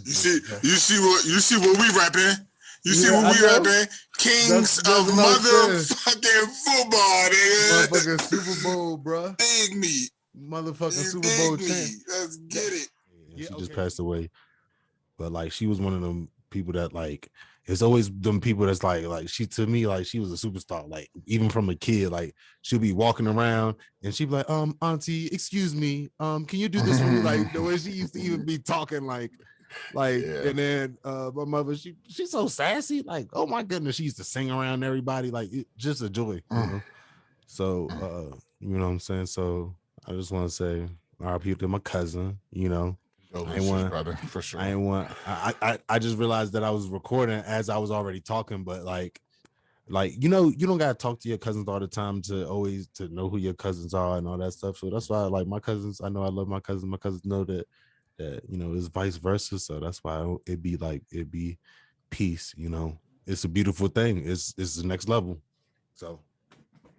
You see what we rapping. You see what we rapping. Kings of motherfucking football, nigga. Motherfucking Super Bowl, bro. Dig me. Motherfucking Super Bowl champ. Let's get it. Yeah, she just passed away. But like she was one of them people that like it's always them people that's like she to me like she was a superstar. Like even from a kid, like she'll be walking around and she'd be like, auntie, excuse me, can you do this for me? Like the way she used to even be talking like and then my mother, she's so sassy, like oh my goodness, she used to sing around everybody, like just a joy. You know? So you know what I'm saying? So I just want to say RIP to my cousin, you know. Brother, for sure. I just realized that I was recording as I was already talking, but like you know, you don't gotta talk to your cousins all the time to know who your cousins are and all that stuff. So that's why like my cousins, I know I love my cousins. My cousins know that you know it's vice versa. So that's why it'd be peace, you know. It's a beautiful thing. It's the next level. So,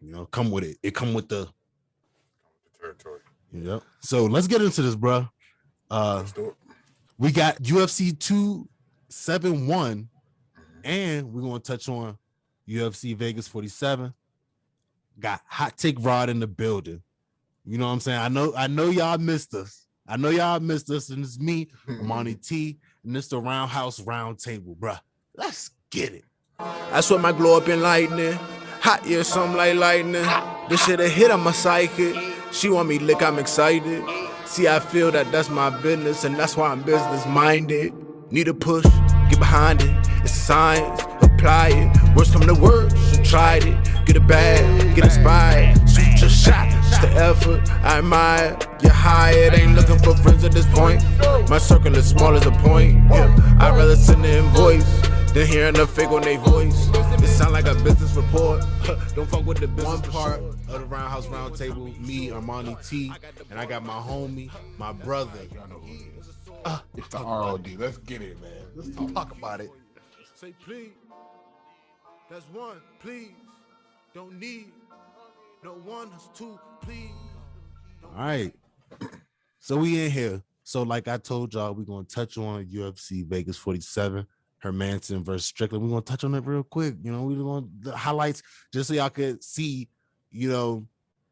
you know, come with it. It come with the territory. Yeah. So let's get into this, bro. Let's do it. We got UFC 271, and we're gonna touch on UFC Vegas 47. Got Hot Take Rod in the building. You know what I'm saying? I know y'all missed us. And it's me, Monty T, and it's the RoundHouse RoundTable, bro. Let's get it. I swear my glow up in lightning. Hot, yeah, something like lightning. This shit a hit on my psychic. She want me lick, I'm excited. See, I feel that's my business, and that's why I'm business minded. Need a push, get behind it. It's a science, apply it. Words come to words, you tried it. Get it bad, get inspired. Shoot your shot, just the effort. I admire. You're hired, ain't looking for friends at this point. My circle is small as a point. Yeah, I'd rather send an invoice than hearing the fake on their voice. It sound like a business report. Don't fuck with the business. One part of the RoundHouse RoundTable, me, Armani T, and I got my homie, my brother. It's the ROD. Let's get it, man. Let's talk about it. Say please. That's one, please. Don't need no one, that's two, please. All right. So we in here. So like I told y'all, we're going to touch on UFC Vegas 47. Hermanson versus Strickland. We're gonna touch on it real quick. You know, we're going the highlights just so y'all could see, you know,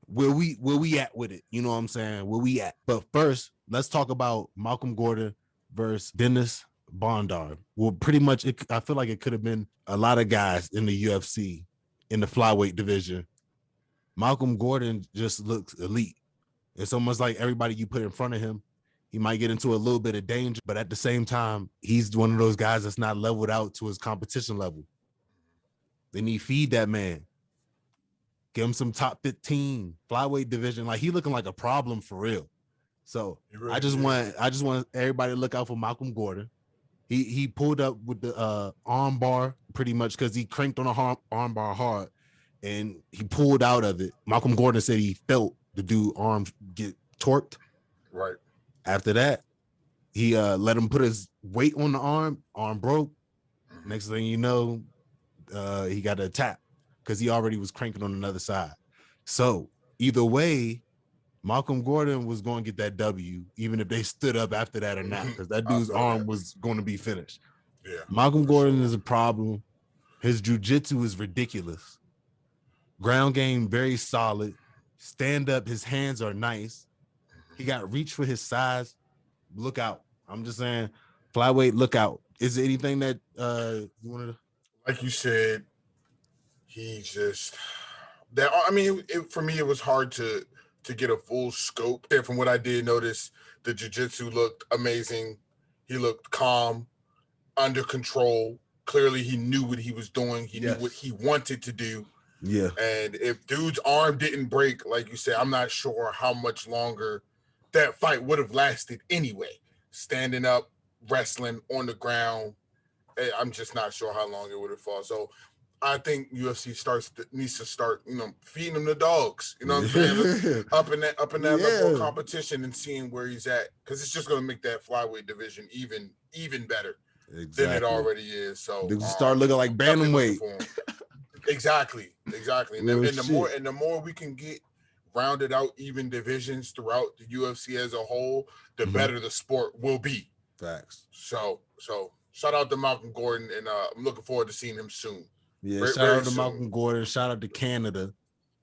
where we at with it. You know what I'm saying? Where we at. But first, let's talk about Malcolm Gordon versus Dennis Bondar. Well, pretty much, I feel like it could have been a lot of guys in the UFC in the flyweight division. Malcolm Gordon just looks elite. It's almost like everybody you put in front of him, he might get into a little bit of danger, but at the same time, he's one of those guys that's not leveled out to his competition level. They need to feed that man. Give him some top 15 flyweight division. Like he looking like a problem for real. So really I just want everybody to look out for Malcolm Gordon. He pulled up with the arm bar pretty much because he cranked on a arm bar hard and he pulled out of it. Malcolm Gordon said he felt the dude arm get torqued. Right. After that, he let him put his weight on the arm broke. Next thing you know, he got a tap because he already was cranking on another side. So either way, Malcolm Gordon was going to get that W, even if they stood up after that or not, because that dude's arm was going to be finished. Yeah. Malcolm Gordon is a problem. His jiu-jitsu is ridiculous. Ground game, very solid. Stand up, his hands are nice. He got reach for his size. Look out. I'm just saying, flyweight, look out. Is there anything that you wanted to? Like you said, he just that. I mean, for me, it was hard to get a full scope. And from what I did notice, the jiu-jitsu looked amazing. He looked calm, under control. Clearly, he knew what he was doing. He knew what he wanted to do. Yeah. And if dude's arm didn't break, like you said, I'm not sure how much longer that fight would have lasted anyway. Standing up, wrestling on the ground, I'm just not sure how long it would have fought. So I think UFC needs to start, feeding him the dogs. You know what I'm saying? up in that level of competition and seeing where he's at, because it's just going to make that flyweight division even better than it already is. So start looking like bantamweight. Exactly. And the more we can get rounded out even divisions throughout the UFC as a whole, the better the sport will be. Facts. So shout out to Malcolm Gordon, and I'm looking forward to seeing him soon. Yeah, very, shout very out to soon. Malcolm Gordon. Shout out to Canada.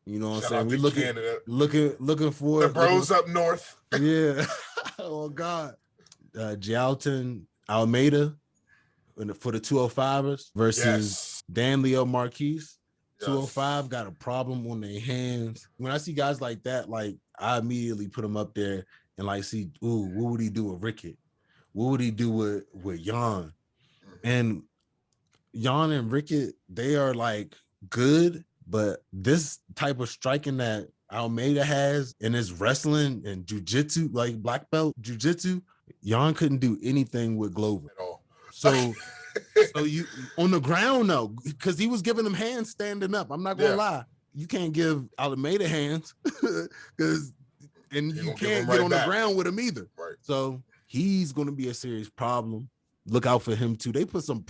You know what I'm Shout saying? out We to Canada. looking for The bros up north. Yeah. Oh God. Jalton Almeida for the 205ers versus Dan Leo Marquise. 205 got a problem on their hands. When I see guys like that, like I immediately put them up there and like see, ooh, what would he do with Rickett? What would he do with Jan? And Jan and Rickett, they are like good, but this type of striking that Almeida has in his wrestling and jiu-jitsu, like black belt jiu-jitsu, Jan couldn't do anything with Glover at all. So you on the ground though, because he was giving them hands standing up. I'm not gonna lie, you can't give Almeida hands because you can't get on the ground with him either. Right. So he's gonna be a serious problem. Look out for him too. They put some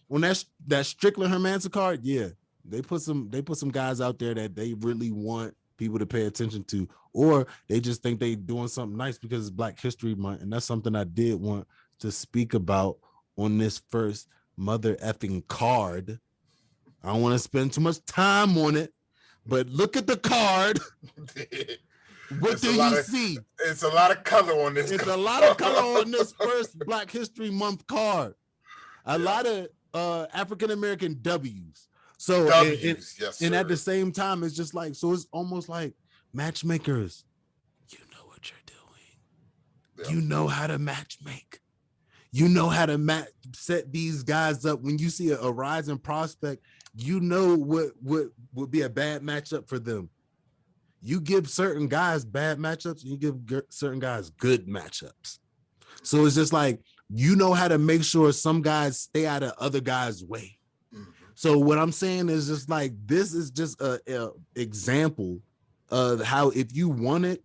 when that Strickland Hermanson card, yeah, they put some guys out there that they really want people to pay attention to, or they just think they doing something nice because it's Black History Month, and that's something I did want to speak about on this first mother effing card. I don't want to spend too much time on it, but look at the card. What do you see? It's a lot of color on this. It's a lot of color on this first Black History Month card. A lot of African American W's. So yes, and at the same time, it's just like, so it's almost like matchmakers. You know what you're doing. Yeah. You know how to matchmake. You know how to set these guys up. When you see a rising prospect, you know what would be a bad matchup for them. You give certain guys bad matchups, and you give certain guys good matchups. So it's just like, you know how to make sure some guys stay out of other guys' way. Mm-hmm. So what I'm saying is just like, this is just a example of how, if you wanted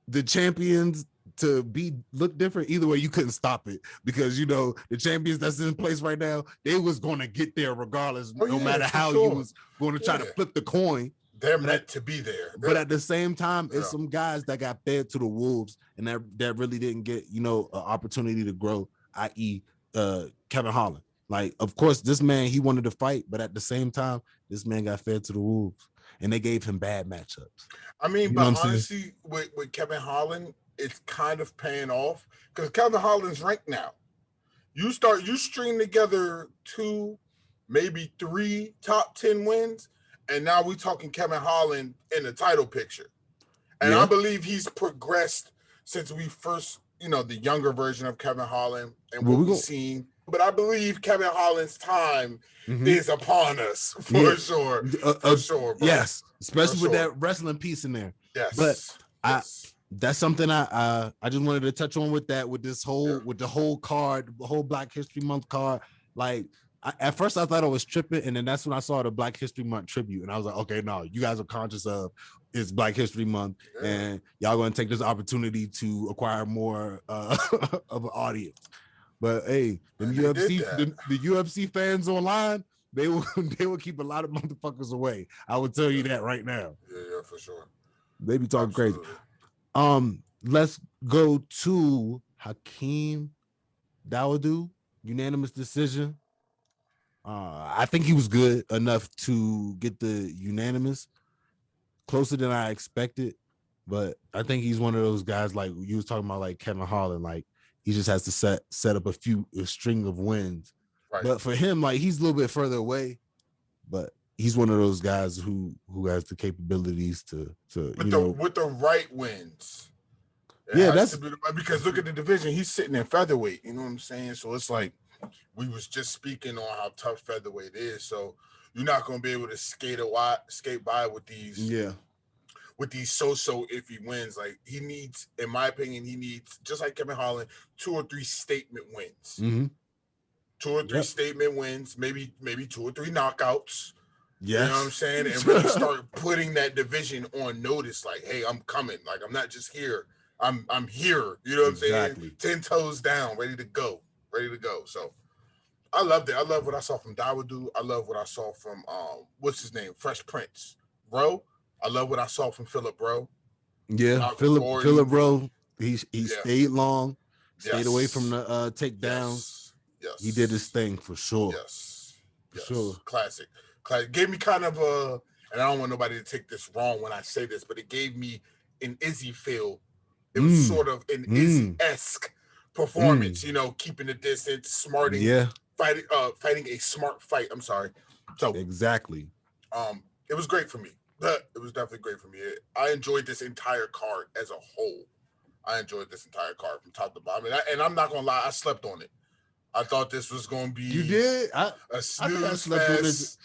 the champions to look different, either way, you couldn't stop it, because, you know, the champions that's in place right now, they was going to get there regardless, no matter how you was going to try to flip the coin. They're meant to be there. But at the same time, it's some guys that got fed to the wolves and that really didn't get, you know, an opportunity to grow, i.e. Kevin Holland. Like, of course, this man, he wanted to fight, but at the same time, this man got fed to the wolves and they gave him bad matchups. I mean, but honestly, with Kevin Holland, it's kind of paying off because Kevin Holland's ranked now. You string together 2, maybe 3 top 10 wins, and now we're talking Kevin Holland in the title picture. And I believe he's progressed since we first, you know, the younger version of Kevin Holland and what we've seen. But I believe Kevin Holland's time is upon us for sure. For sure. Bro. Yes, especially with that wrestling piece in there. Yes. But that's something I just wanted to touch on with this whole with the whole card, the whole Black History Month card. Like, at first I thought I was tripping, and then that's when I saw the Black History Month tribute, and I was like, okay, no, you guys are conscious of it's Black History Month, and y'all gonna take this opportunity to acquire more of an audience. But hey, the UFC fans online, they will keep a lot of motherfuckers away. I will tell you that right now. Yeah, for sure. They be talking crazy. Let's go to Hakeem Dawodu, unanimous decision. I think he was good enough to get the unanimous, closer than I expected. But I think he's one of those guys, like you was talking about, like Kevin Holland, like he just has to set up a string of wins. Right. But for him, like, he's a little bit further away, but he's one of those guys who has the capabilities to with the right wins. That's because look at the division. He's sitting in featherweight. You know what I'm saying? So it's like, we was just speaking on how tough featherweight is. So you're not going to be able to skate by with these with these so iffy wins. Like, he needs, in my opinion, just like Kevin Holland, 2 or 3 statement wins. Mm-hmm. 2 or 3 statement wins, maybe 2 or 3 knockouts. Yes. You know what I'm saying? And really start putting that division on notice. Like, hey, I'm coming. Like, I'm not just here. I'm here. You know what I'm saying? 10 toes down, ready to go. So I loved it. I love what I saw from Dawodu. I love what I saw from what's his name? Fresh Prince. Bro. I love what I saw from Phillip Bro. Yeah, Phillip Bro. He stayed long. Stayed away from the takedowns. Yes. He did his thing for sure. Yes. For sure. Classic. Gave me kind of a, and I don't want nobody to take this wrong when I say this, but it gave me an Izzy feel. It was sort of an Izzy-esque performance, you know, keeping the distance, fighting a smart fight. I'm sorry. So exactly. It was great for me. It was definitely great for me. I enjoyed this entire card as a whole. I enjoyed this entire card from top to bottom, and I'm not gonna lie, I slept on it. I thought this was gonna be. You did? A snooze fest.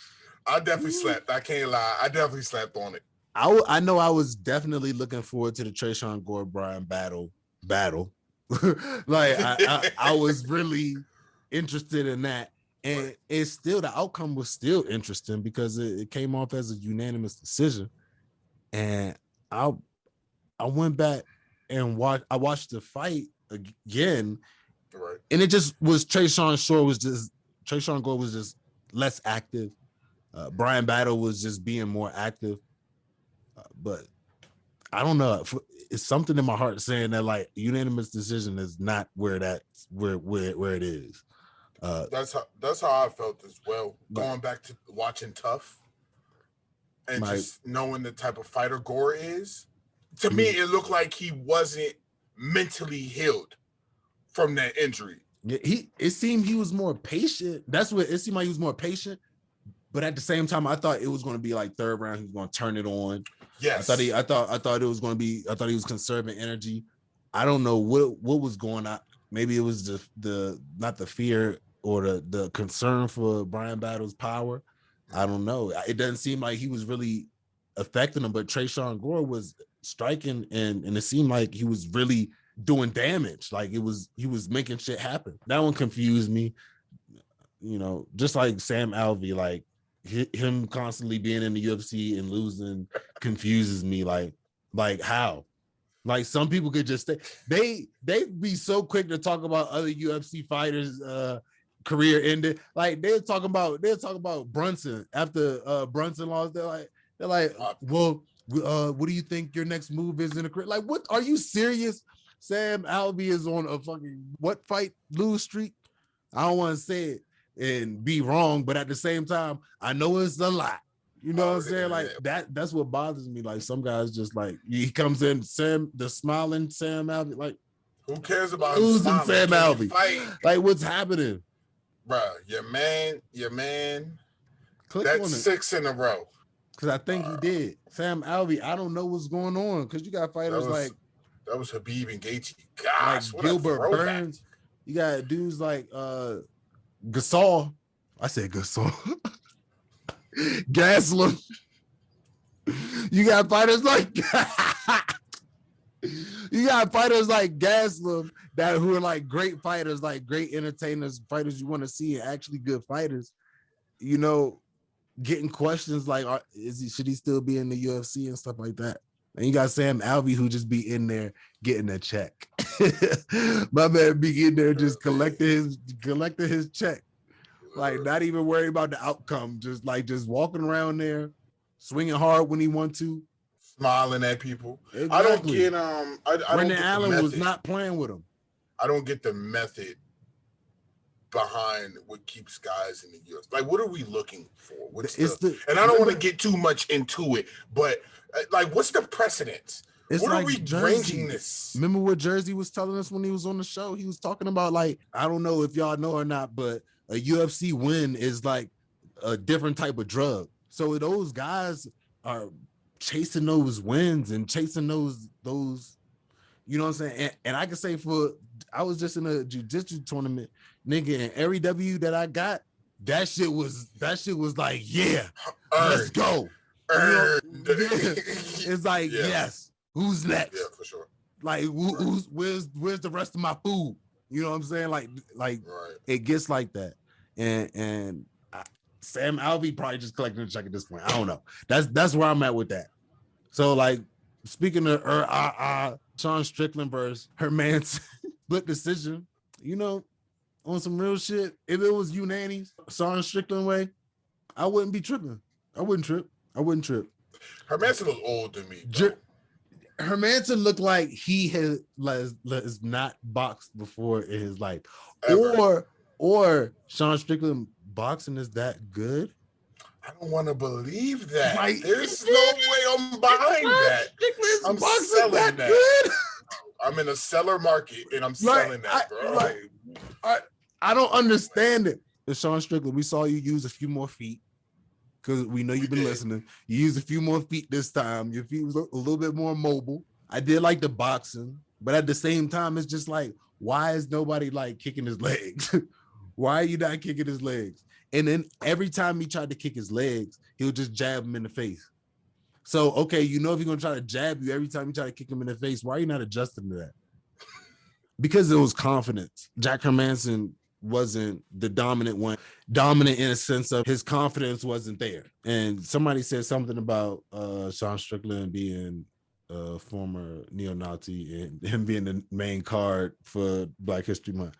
I definitely slept. I can't lie. I definitely slept on it. I know I was definitely looking forward to the Trayshawn Gore Bryan battle. Like I was really interested in that, and it's still, the outcome was still interesting because it came off as a unanimous decision. And I went back and watched the fight again, right? And it just was Trayshawn Gore was just less active. Bryan Battle was just being more active, but I don't know. It's something in my heart saying that like unanimous decision is not where it is. That's how I felt as well. Going back to watching Tough and just knowing the type of fighter Gore is, to me, it looked like he wasn't mentally healed from that injury. Yeah, it seemed he was more patient. That's what it seemed like. He was more patient. But at the same time, I thought it was going to be like third round. He was going to turn it on. Yes. I thought it was going to be. I thought he was conserving energy. I don't know what was going on. Maybe it was the not the fear or the concern for Bryan Battle's power. I don't know. It doesn't seem like he was really affecting him. But Trayshawn Gore was striking, and it seemed like he was really doing damage. Like he was making shit happen. That one confused me. You know, just like Sam Alvey, like. Him constantly being in the UFC and losing confuses me. Like how? Like some people could just they be so quick to talk about other UFC fighters career ended. Like they're talking about Brunson after Brunson lost. They're like, well, what do you think your next move is in a career? Like, what are you serious? Sam Alvey is on a fucking what fight lose streak? I don't want to say it and be wrong, but at the same time, I know it's a lot. You know what I'm saying? Like that's what bothers me. Like some guys just like he comes in, the smiling Sam Alvey, like who cares about losing Sam Alvey? Like what's happening? Bruh, your man. Click that's on it. 6 in a row. Cause I think he did. Sam Alvey, I don't know what's going on. Cause you got fighters that was Habib and Gaethje. Gosh, like Gilbert Burns. You got dudes like Gasol. I said Gasol. Gaslam. You got fighters like Gaslam who are like great fighters, like great entertainers, fighters you want to see, and actually good fighters. You know, getting questions like, should he still be in the UFC and stuff like that? And you got Sam Alvey who just be in there getting a check. My man be in there just collecting his check. Like not even worried about the outcome, just walking around there, swinging hard when he want to, smiling at people. Exactly. I don't get I Brendan Allen was not playing with him. I don't get the method behind what keeps guys in the UFC. Like, what are we looking for? And I don't want to get too much into it, but like, what's the precedence? What like are we ranging this? Remember what Jersey was telling us when he was on the show? He was talking about like, I don't know if y'all know or not, but a UFC win is like a different type of drug. So those guys are chasing those wins and chasing those, you know what I'm saying? And I can say I was just in a jiu-jitsu tournament, nigga, and every W that I got, that shit was like, yeah, let's go. You know, it's like, yes, who's next? Yeah, for sure. Like, where's the rest of my food? You know what I'm saying? Like right. It gets like that. And Sam Alvey probably just collecting a check at this point. I don't know. That's where I'm at with that. So like, speaking of Sean Strickland versus Herman's split decision, you know, on some real shit, if it was unanimous, Sean Strickland way, I wouldn't be tripping. I wouldn't trip. Herman's a little old to me. Hermanson looked like he has not boxed before in his life, Ever. or Sean Strickland boxing is that good. I don't want to believe that. Like, there's no way I'm buying that. I'm selling that. Good. I'm in a seller market and I'm selling that, bro. I don't understand it. Sean Strickland, we saw you use a few more feet because we know you've been listening. You used a few more feet this time. Your feet was a little bit more mobile. I did like the boxing, but at the same time, it's just like, why is nobody like kicking his legs? Why are you not kicking his legs? And then every time he tried to kick his legs, he'll just jab him in the face. So, okay, if you're going to try to jab you every time you try to kick him in the face, why are you not adjusting to that? Because it was confidence. Jack Hermanson wasn't the dominant one. Dominant in a sense of his confidence wasn't there. And somebody said something about Sean Strickland being a former neo-Nazi and him being the main card for Black History Month.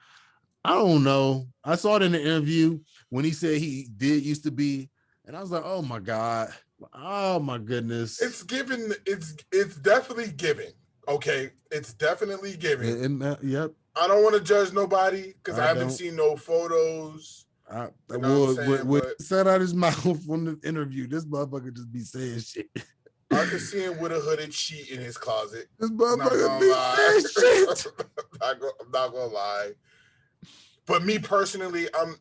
I don't know. I saw it in the interview when he said he did used to be, and I was like, oh my God. Oh my goodness. It's given, it's definitely giving. Okay. It's definitely giving. Yep. I don't want to judge nobody because I haven't seen no photos. What said out his mouth from the interview, this motherfucker just be saying shit. I could see him with a hooded sheet in his closet. This motherfucker be saying shit. I'm not gonna lie. But me personally, I'm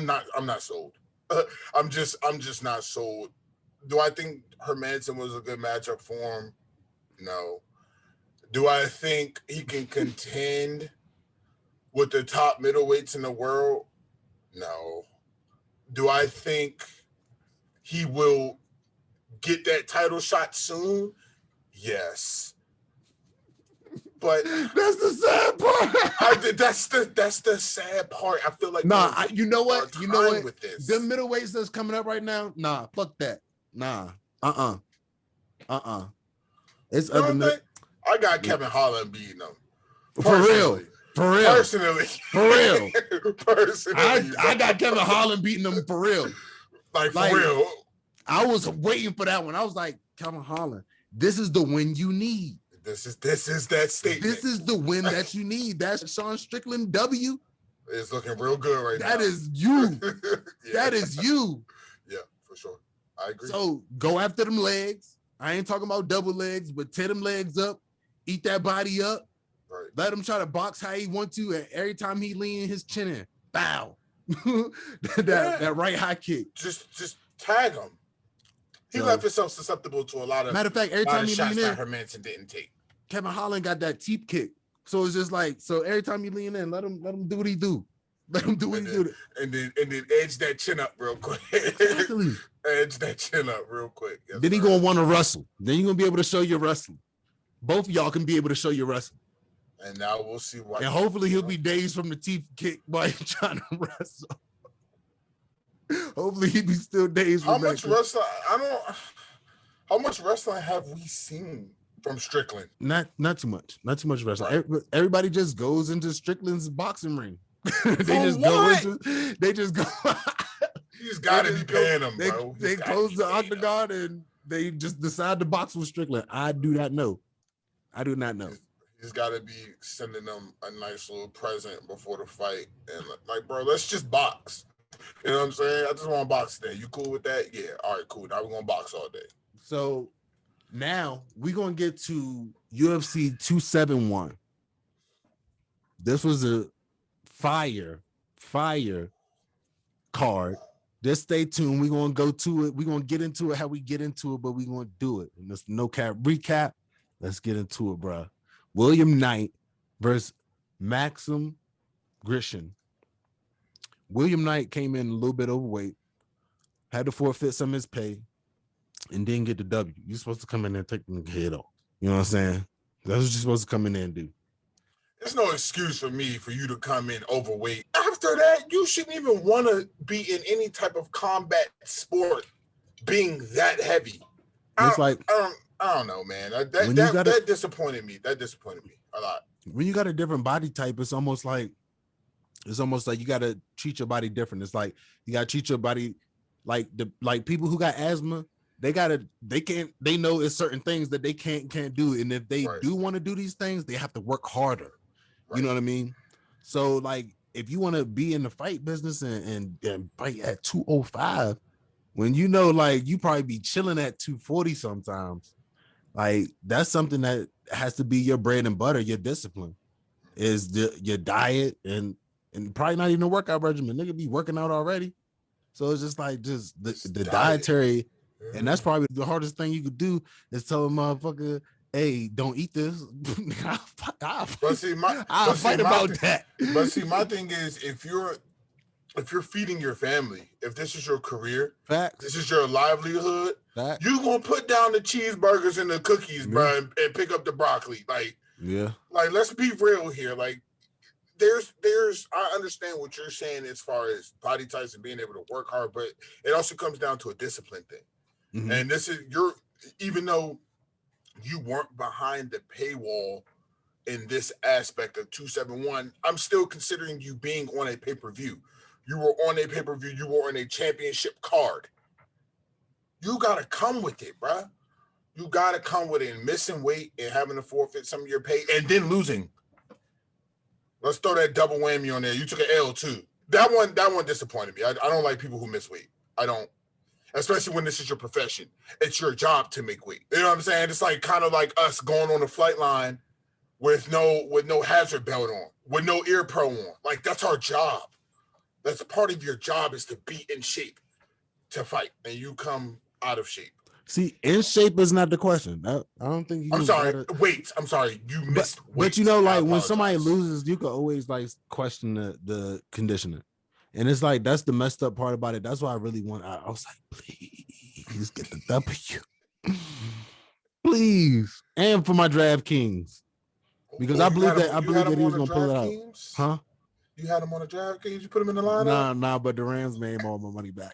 not sold. I'm just not sold. Do I think Hermanson was a good matchup for him? No. Do I think he can contend with the top middleweights in the world? No. Do I think he will get that title shot soon? Yes. But that's the sad part. That's the sad part. I feel like you know what? With this. The middleweights that's coming up right now. Nah, fuck that. Nah. It's other. I got Kevin Holland beating him. For real. Personally. I got Kevin Holland beating him for real. Like real. I was waiting for that one. I was like, Kevin Holland, this is the win you need. This is that statement. This is the win that you need. That's Sean Strickland W. It's looking real good right now. That is you. Yeah. That is you. Yeah, for sure. I agree. So go after them legs. I ain't talking about double legs, but tear them legs up, eat that body up. Right. Let him try to box how he want to, and every time he lean his chin in, bow. that right high kick. Just tag him. He left himself susceptible to a lot of matter of fact, every time he shots lean in, that Hermanson didn't take. Kevin Holland got that teep kick. So it's just like, so every time you lean in, let him do what he do. Let him do what he do. And then edge that chin up real quick. Exactly. Edge that chin up real quick. Yes, then he gonna want to wrestle. Then you're gonna be able to show your wrestling. Both of y'all can be able to show your wrestling. And now we'll see what. And hopefully he'll be dazed from the teep kick while he's trying to wrestle. Hopefully he be still dazed. How much wrestling? How much wrestling have we seen from Strickland? Not too much. Not too much wrestling. Right. Everybody just goes into Strickland's boxing ring. They just go. He's got to be paying them, bro. They close the octagon and they just decide to box with Strickland. I do not know. He's got to be sending them a nice little present before the fight. And like, bro, let's just box. You know what I'm saying? I just want to box today. You cool with that? Yeah. All right, cool. Now we're going to box all day. So now we're going to get to UFC 271. This was a fire card. Just stay tuned. We're going to go to it. We're going to get into it how we get into it, but we're going to do it. And this no cap recap. Let's get into it, bro. William Knight versus Maxim Grishin. William Knight came in a little bit overweight, had to forfeit some of his pay, and didn't get the W. You're supposed to come in there and take the head off. You know what I'm saying? That's what you're supposed to come in there and do. There's no excuse for me for you to come in overweight. After that, you shouldn't even want to be in any type of combat sport being that heavy. I don't know, man. That disappointed me. That disappointed me a lot. When you got a different body type, it's almost like you got to treat your body different. It's like you got to treat your body like people who got asthma. they know it's certain things that they can't do. And if they Right. do want to do these things, they have to work harder. Right. You know what I mean? So like if you want to be in the fight business and fight at 205, when you know like you probably be chilling at 240 sometimes, like that's something that has to be your bread and butter, your discipline is your diet and probably not even a workout regimen. Nigga be working out already. So it's just like the dietary, and that's probably the hardest thing you could do is tell a motherfucker, hey, don't eat this. I'll fight about that. But see, my thing is if you're feeding your family, if this is your career, facts, this is your livelihood, you gonna put down the cheeseburgers and the cookies, bro, and pick up the broccoli. Like let's be real here. Like there's I understand what you're saying as far as body types and being able to work hard, but it also comes down to a discipline thing. Mm-hmm. And this is even though you weren't behind the paywall in this aspect of 271, I'm still considering you being on a pay-per-view. You were on a pay-per-view, you were on a championship card. You gotta come with it, bro. You gotta come with it, and missing weight and having to forfeit some of your pay and then losing. Let's throw that double whammy on there. You took an L too. That one disappointed me. I don't like people who miss weight. I don't, especially when this is your profession. It's your job to make weight. You know what I'm saying? It's like kind of like us going on the flight line with no hazard belt on, with no ear pro on. Like that's our job. That's part of your job is to be in shape to fight, and you come out of shape. See, in shape is not the question. I don't think. I'm sorry. Wait, I'm sorry. You missed. But you know, like when somebody loses, you can always like question the conditioning, and it's like that's the messed up part about it. That's why I really want. I was like, please get the W, please, and for my DraftKings, because I believe that he was gonna pull it out. Huh? You had him on a DraftKings. You put him in the lineup. Nah. But the Rams made all my money back.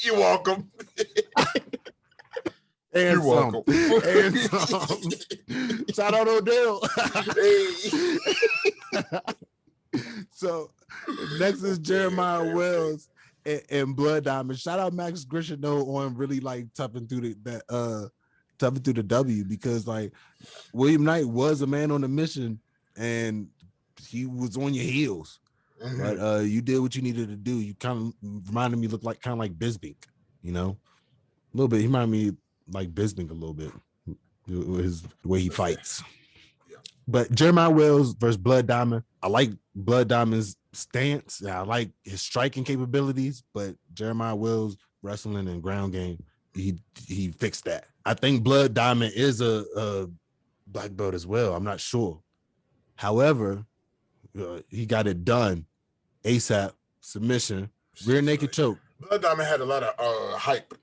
You're welcome. You're welcome. And shout out Odell. So next is Jeremiah Wells and Blood Diamond. Shout out Max Grisham on really like toughing through the W, because like William Knight was a man on a mission and he was on your heels. Mm-hmm. But you did what you needed to do. You kind of reminded me, look like kind of like Bisping, you know, a little bit. He reminded me like Bisping a little bit, his the way he fights. Yeah. But Jeremiah Wells versus Blood Diamond. I like Blood Diamond's stance. I like his striking capabilities, but Jeremiah Wells wrestling and ground game, he fixed that. I think Blood Diamond is a black belt as well. I'm not sure. However, he got it done ASAP, submission, rear naked choke. Blood Diamond had a lot of hype,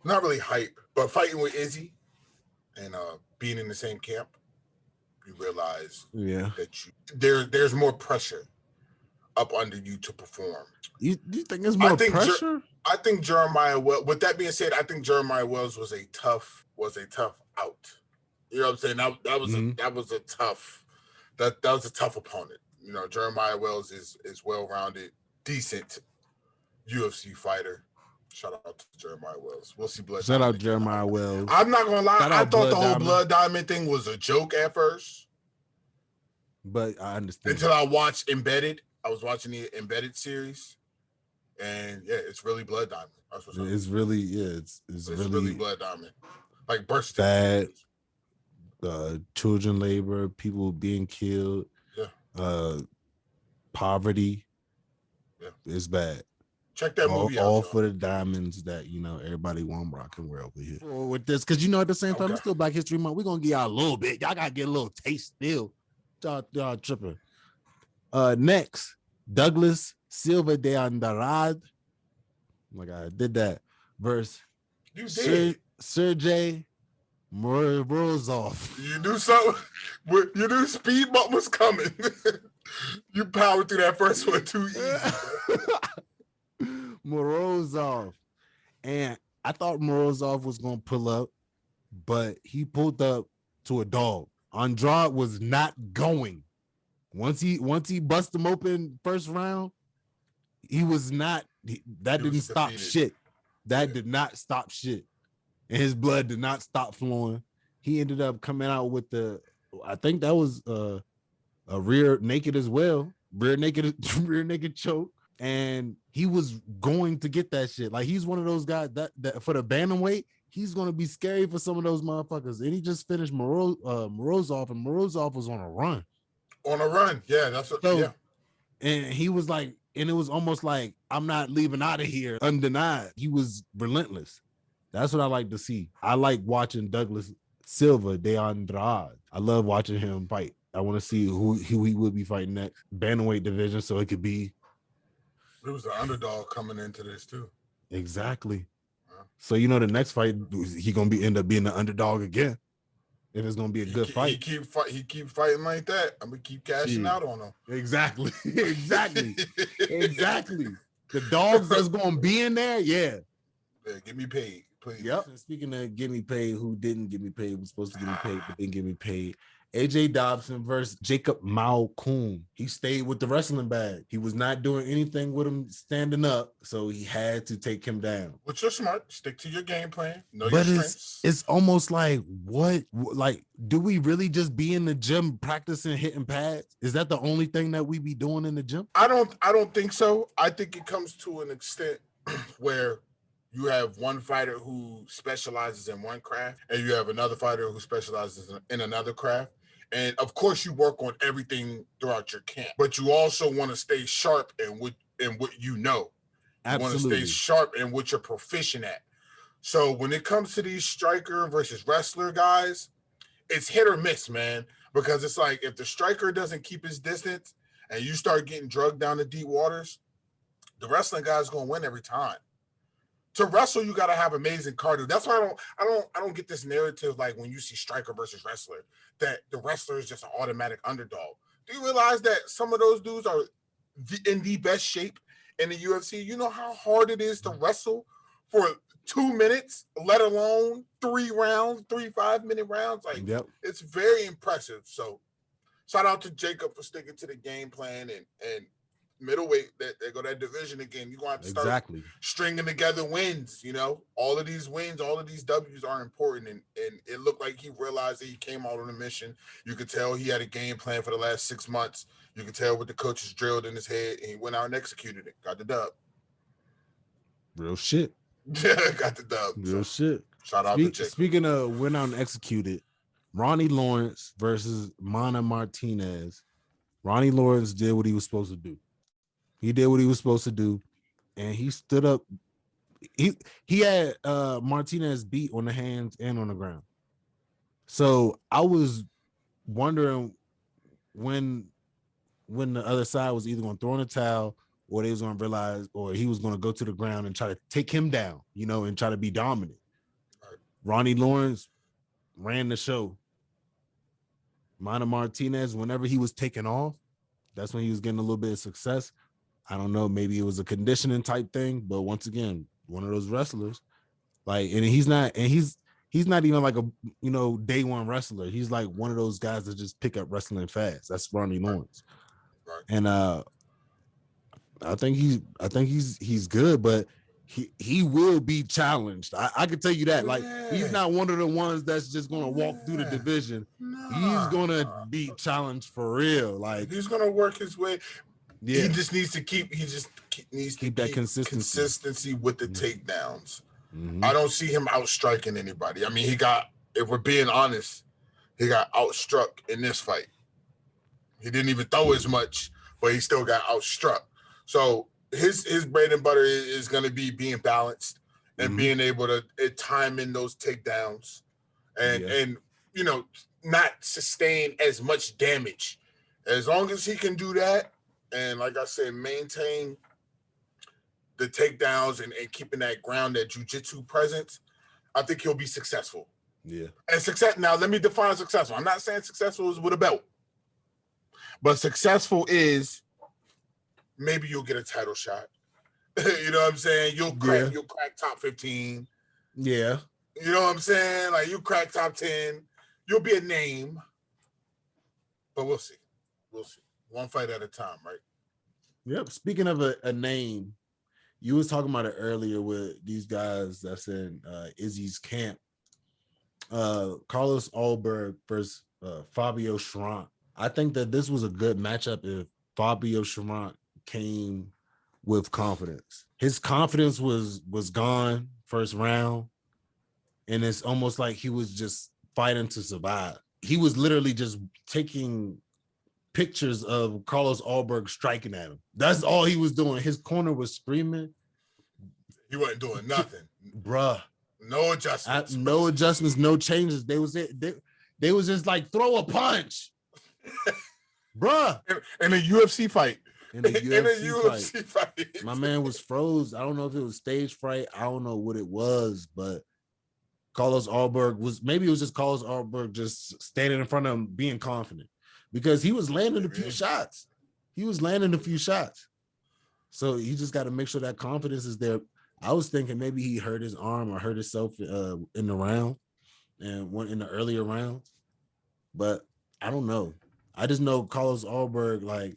not really hype, but fighting with Izzy and being in the same camp, you realize that there's more pressure up under you to perform. You think there's more pressure? I think Jeremiah Wells. With that being said, I think Jeremiah Wells was a tough out. You know what I'm saying? That was a tough opponent. You know, Jeremiah Wells is well-rounded, decent UFC fighter. Shout out to Jeremiah Wells. We'll see Blood. Shout out Jeremiah Wells. I'm not gonna lie. I thought the whole Blood Diamond thing was a joke at first, but I understand until I watched Embedded. I was watching the Embedded series, and yeah, it's really Blood Diamond. That's what's it's really it's really Blood Diamond. Like bursting. Bad, children labor, people being killed. Poverty is bad. Check that movie out. All for the diamonds that everybody want rock and roll over here. With this, because at the same time, it's still Black History Month. We're gonna give y'all a little bit. Y'all gotta get a little taste still. Y'all tripping. Next, Douglas Silva de Andrade. Oh my God, I did that. Verse Sergey Morozov. You knew something. You knew speed bump was coming. You powered through that first one too easy. Morozov. And I thought Morozov was gonna pull up, but he pulled up to a dog. Andrade was not going. Once he bust him open first round, he was not. That didn't stop shit. That did not stop shit. And his blood did not stop flowing. He ended up coming out with I think that was a rear naked as well. Rear naked choke. And he was going to get that shit. Like, he's one of those guys that for the bantamweight, he's going to be scary for some of those motherfuckers. And he just finished Morozov, and Morozov was on a run. On a run, yeah, that's what. So, yeah. And he was like, and it was almost like, I'm not leaving out of here undenied. He was relentless. That's what I like to see. I like watching Douglas Silva de Andrade. I love watching him fight. I want to see who he would be fighting next. Bantamweight division, so it could be. It was the underdog coming into this too. Exactly. So the next fight, he gonna end up being the underdog again. If it's gonna be a good fight, he keep fighting like that. I'm gonna keep cashing out on him. Exactly. The dogs that's gonna be in there, yeah. Get me paid, please. Yep. Speaking of get me paid, who didn't get me paid was supposed to get me paid, but didn't get me paid. AJ Dobson versus Jacob Malkoun. He stayed with the wrestling bag. He was not doing anything with him standing up, so he had to take him down. Which is smart. Stick to your game plan. Know but your strengths. It's almost like, what? Like, do we really just be in the gym practicing hitting pads? Is that the only thing that we be doing in the gym? I don't think so. I think it comes to an extent where you have one fighter who specializes in one craft, and you have another fighter who specializes in another craft. And of course, you work on everything throughout your camp, but you also want to stay sharp in what you know. You want to stay sharp in what you're proficient at. So when it comes to these striker versus wrestler guys, it's hit or miss, man. Because it's like, if the striker doesn't keep his distance and you start getting drugged down to deep waters, the wrestling guy's gonna win every time. To wrestle, you got to have amazing cardio. That's why I don't get this narrative like when you see striker versus wrestler that the wrestler is just an automatic underdog. Do you realize that some of those dudes are in the best shape in the UFC? You know how hard it is to wrestle for 2 minutes, let alone 3 5-minute rounds. Like, It's very impressive. So shout out to Jacob for sticking to the game plan and middleweight, that they go that division again. You're going to have to start stringing together wins. All of these wins, all of these W's are important, and it looked like he realized that he came out on a mission. You could tell he had a game plan for the last 6 months. You could tell what the coaches drilled in his head, and he went out and executed it. Got the dub. Real shit. Got the dub. Real shit. Shout out to Jake. Speaking of went out and executed, Ronnie Lawrence versus Mana Martinez. Ronnie Lawrence did what he was supposed to do. He did what he was supposed to do, and he stood up. He had Martinez beat on the hands and on the ground. So I was wondering when the other side was either going to throw in a towel, or they was going to realize, or he was going to go to the ground and try to take him down, and try to be dominant. Right. Ronnie Lawrence ran the show. Mana Martinez, whenever he was taking off, that's when he was getting a little bit of success. I don't know, maybe it was a conditioning type thing, but once again, one of those wrestlers, like, and he's not even like a day one wrestler. He's like one of those guys that just pick up wrestling fast. That's Ronnie Lawrence. Right. And I think he's good, but he will be challenged. I can tell you that. Like, he's not one of the ones that's just gonna walk through the division. He's gonna be challenged for real. Like, he's gonna work his way. Yeah. He just needs to keep that consistency with the takedowns. Mm-hmm. I don't see him outstriking anybody. I mean, if we're being honest, he got outstruck in this fight. He didn't even throw as much, but he still got outstruck. So his bread and butter is going to be being balanced and being able to time in those takedowns and not sustain as much damage. As long as he can do that, and like I said, maintain the takedowns and keeping that ground, that jiu-jitsu presence, I think he'll be successful. Yeah. And success, now let me define successful. I'm not saying successful is with a belt, but successful is maybe you'll get a title shot. You know what I'm saying? You'll crack top 15. Yeah. You know what I'm saying? Like, you crack top 10. You'll be a name. But we'll see. We'll see. One fight at a time, right? Yep. Speaking of a name, You was talking about it earlier with these guys that's in Izzy's camp. Carlos Ulberg versus Fabio Schrank. I think that this was a good matchup if Fabio Schrank came with confidence. His confidence was gone first round, and it's almost like he was just fighting to survive. He was literally just taking pictures of Carlos Ulberg striking at him. That's all he was doing. His corner was screaming. He wasn't doing nothing, bruh. No adjustments. No adjustments, no changes. They was just like throw a punch, bruh. In a UFC fight. In a UFC fight. My man was froze. I don't know if it was stage fright. I don't know what it was, but Carlos Ulberg maybe it was just Carlos Ulberg just standing in front of him being confident because he was landing a few shots. So he just got to make sure that confidence is there. I was thinking maybe he hurt his arm or hurt himself in the round and went in the earlier rounds, but I don't know. I just know Carlos Ulberg, like,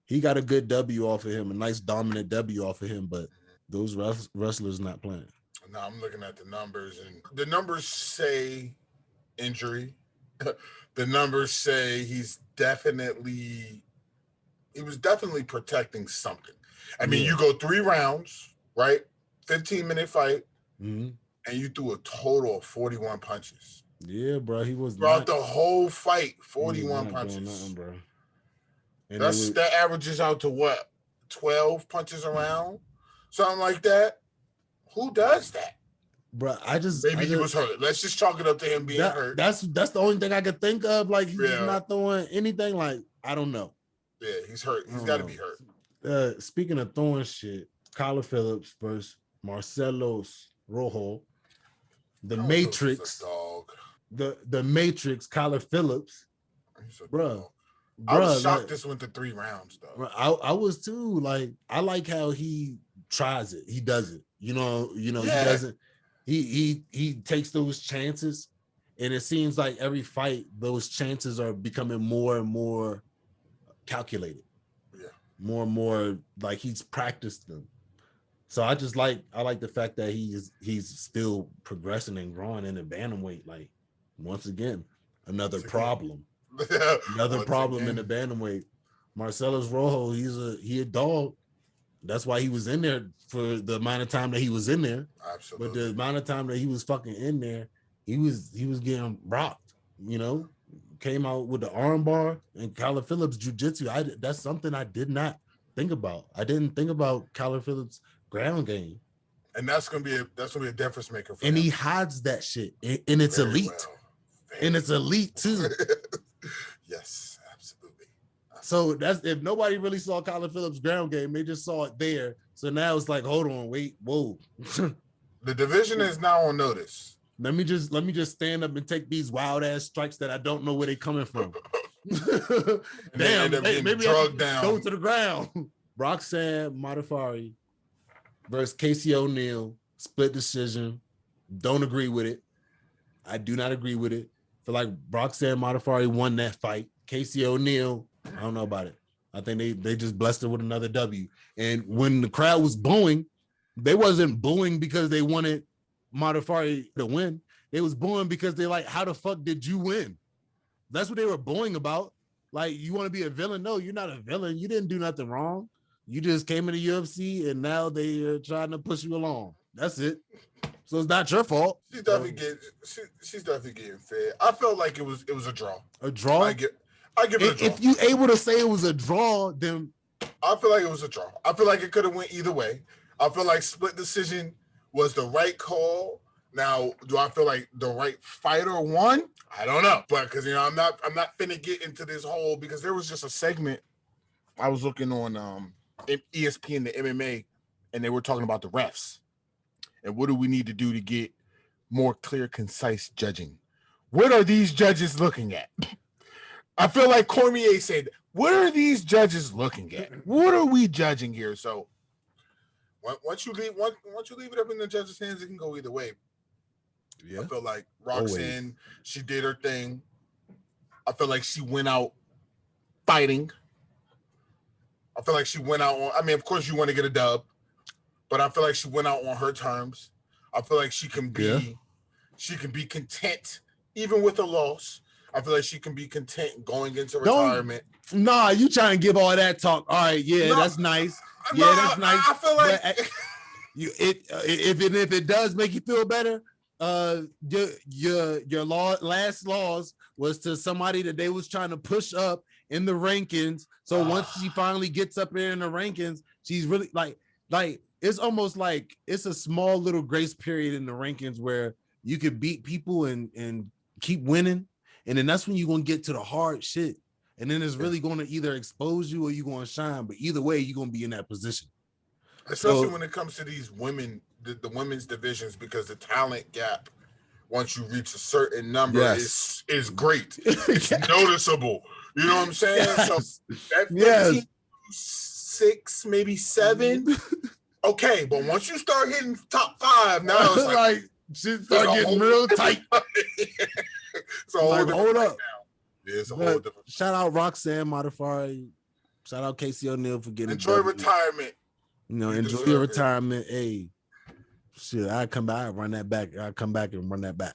he got a good W off of him, a nice dominant W off of him, but those wrestlers not playing. No, I'm looking at the numbers, and the numbers say injury. The numbers say he was definitely protecting something. I mean, you go 3 rounds, right? 15-minute fight, and you threw a total of 41 punches. Yeah, bro. He was throughout the whole fight, 41 punches. Nothing, bro. And that averages out to what? 12 punches around? Something like that. Who does that? Bro, maybe he was hurt. Let's just chalk it up to him being hurt. That's the only thing I could think of. Like, he's not throwing anything. Like, I don't know. Yeah, he's hurt. He's got to be hurt. Speaking of throwing shit, Kyler Phillips versus Marcelos Rojo, the Matrix. The Matrix, Kyler Phillips. Bro. I was shocked this went to 3 rounds, though. Bro, I was too. Like, I like how he tries it. He does it. He doesn't. He takes those chances, and it seems like every fight, those chances are becoming more and more calculated. Yeah. More and more like he's practiced them. So I like the fact that he's still progressing and growing in the bantamweight. Like, once again, another problem. Another problem in the bantamweight. Marcelos Rojo, he a dog. That's why he was in there for the amount of time that he was in there. Absolutely. But the amount of time that he was fucking in there, he was getting rocked, came out with the arm bar and Kyler Phillips jiu-jitsu. That's something I did not think about. I didn't think about Kyler Phillips' ground game. And that's gonna be a difference maker for him. And he hides that shit. And it's very elite. Well. And it's elite too. Yes, absolutely. So that's if nobody really saw Kyler Phillips' ground game, they just saw it there. So now it's like, hold on, wait, whoa. The division is now on notice. Let me just stand up and take these wild ass strikes that I don't know where they're coming from. Damn, maybe I down. Go to the ground. Roxanne Modafferi versus Casey O'Neill, split decision. Don't agree with it. I do not agree with it. Feel like Roxanne Modafferi won that fight. Casey O'Neill, I don't know about it. I think they just blessed her with another W. And when the crowd was booing, they wasn't booing because they wanted Modafferi to win. They was booing because they like, how the fuck did you win? That's what they were booing about. Like, you want to be a villain? No, you're not a villain. You didn't do nothing wrong. You just came in the UFC and now they are trying to push you along. That's it. So it's not your fault. She's definitely getting fed. I felt like it was a draw. A draw? I give it a draw. If you able to say it was a draw, then I feel like it was a draw. I feel like it could have went either way. I feel like split decision was the right call. Now, do I feel like the right fighter won? I don't know, but because I'm not finna get into this whole, because there was just a segment I was looking on ESPN, the MMA, and they were talking about the refs and what do we need to do to get more clear, concise judging. What are these judges looking at? I feel like Cormier said, "What are these judges looking at? What are we judging here?" So once you leave it up in the judges' hands, it can go either way. Yeah. I feel like Roxanne, she did her thing. I feel like she went out fighting. I feel like she went out on, I mean, of course you want to get a dub, but I feel like she went out on her terms. I feel like she can be content even with a loss. I feel like she can be content going into retirement. Nah, you trying to give all that talk. All right, yeah, that's nice. Yeah, that's nice. I feel like if it does make you feel better, your last loss was to somebody that they was trying to push up in the rankings. So once she finally gets up there in the rankings, she's really like it's almost like it's a small little grace period in the rankings where you could beat people and keep winning, and then that's when you're gonna get to the hard shit, and then it's really gonna either expose you or you're gonna shine. But either way, you're gonna be in that position. Especially when it comes to these women, the women's divisions, because the talent gap, once you reach a certain number, is great. It's noticeable. You know what I'm saying? Yes. So that 6, maybe 7. Okay, but once you start hitting top 5, now it's like shit start getting real tight. So hold up. It's a whole different. Shout out Roxanne Modafari. Shout out Casey O'Neal for getting enjoy retirement. You know, enjoy your retirement. Hey, shit, I come back, run that back. I come back and run that back.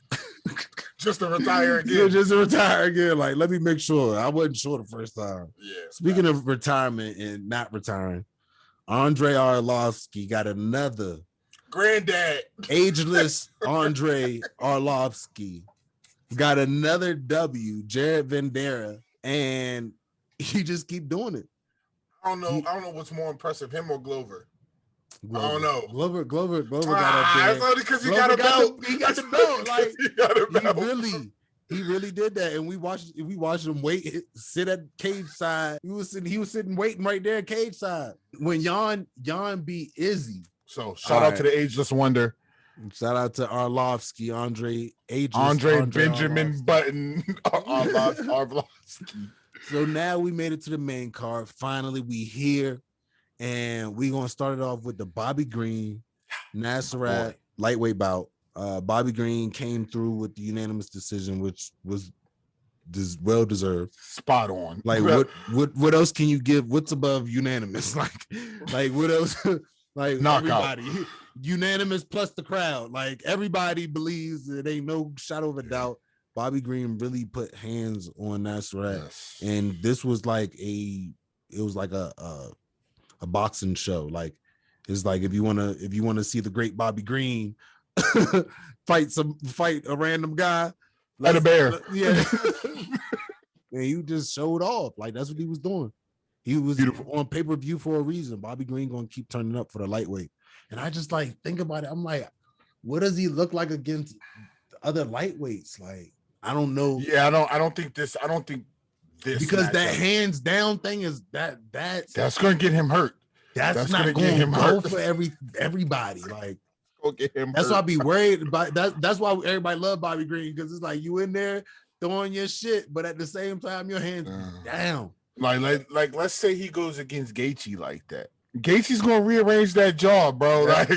Just to retire again. Just to retire again. Like, let me make sure. I wasn't sure the first time. Yeah. Speaking of retirement and not retiring, Andre Arlovsky got another granddad. Ageless Andre Arlovsky got another W, Jared Vandera, and he just keep doing it. I don't know what's more impressive, him or Glover. I don't know. Glover got up there. That's only because he got a belt. He got the belt. Like he got a belt. He really did that. And we watched him sit at cage side. He was sitting waiting right there at cage side. When Jan beat Izzy. So shout out to the Ageless Wonder. Shout out to Arlovsky, Andre Benjamin Arlovsky. Button. Arlovsky. So now we made it to the main card. Finally, we here. And we're gonna start it off with the Bobby Green Nasrat lightweight bout. Bobby Green came through with the unanimous decision, which was well deserved. Spot on. Like what else can you give? What's above unanimous? Like what else? Like knockout. Everybody unanimous plus the crowd. Like everybody believes it ain't no shadow of a doubt. Bobby Green really put hands on Nasrat, and this was like a boxing show. Like it's like if you want to see the great Bobby Green fight a random guy, let a bear. Yeah. And you just showed off. Like that's what he was doing. He was on pay-per-view for a reason. Bobby Green gonna keep turning up for the lightweight. And I just like think about it. I'm like, what does he look like against other lightweights? Like, I don't know. Yeah, I don't think this because that hands down thing is that's gonna get him hurt. That's not going to get him hurt for everybody. Like, get him that's hurt. why I be worried about that. That's why everybody love Bobby Green, because it's like you in there throwing your shit, but at the same time your hands down. Like let's say he goes against Gaethje like that. Gaethje's gonna rearrange that jaw, bro. Like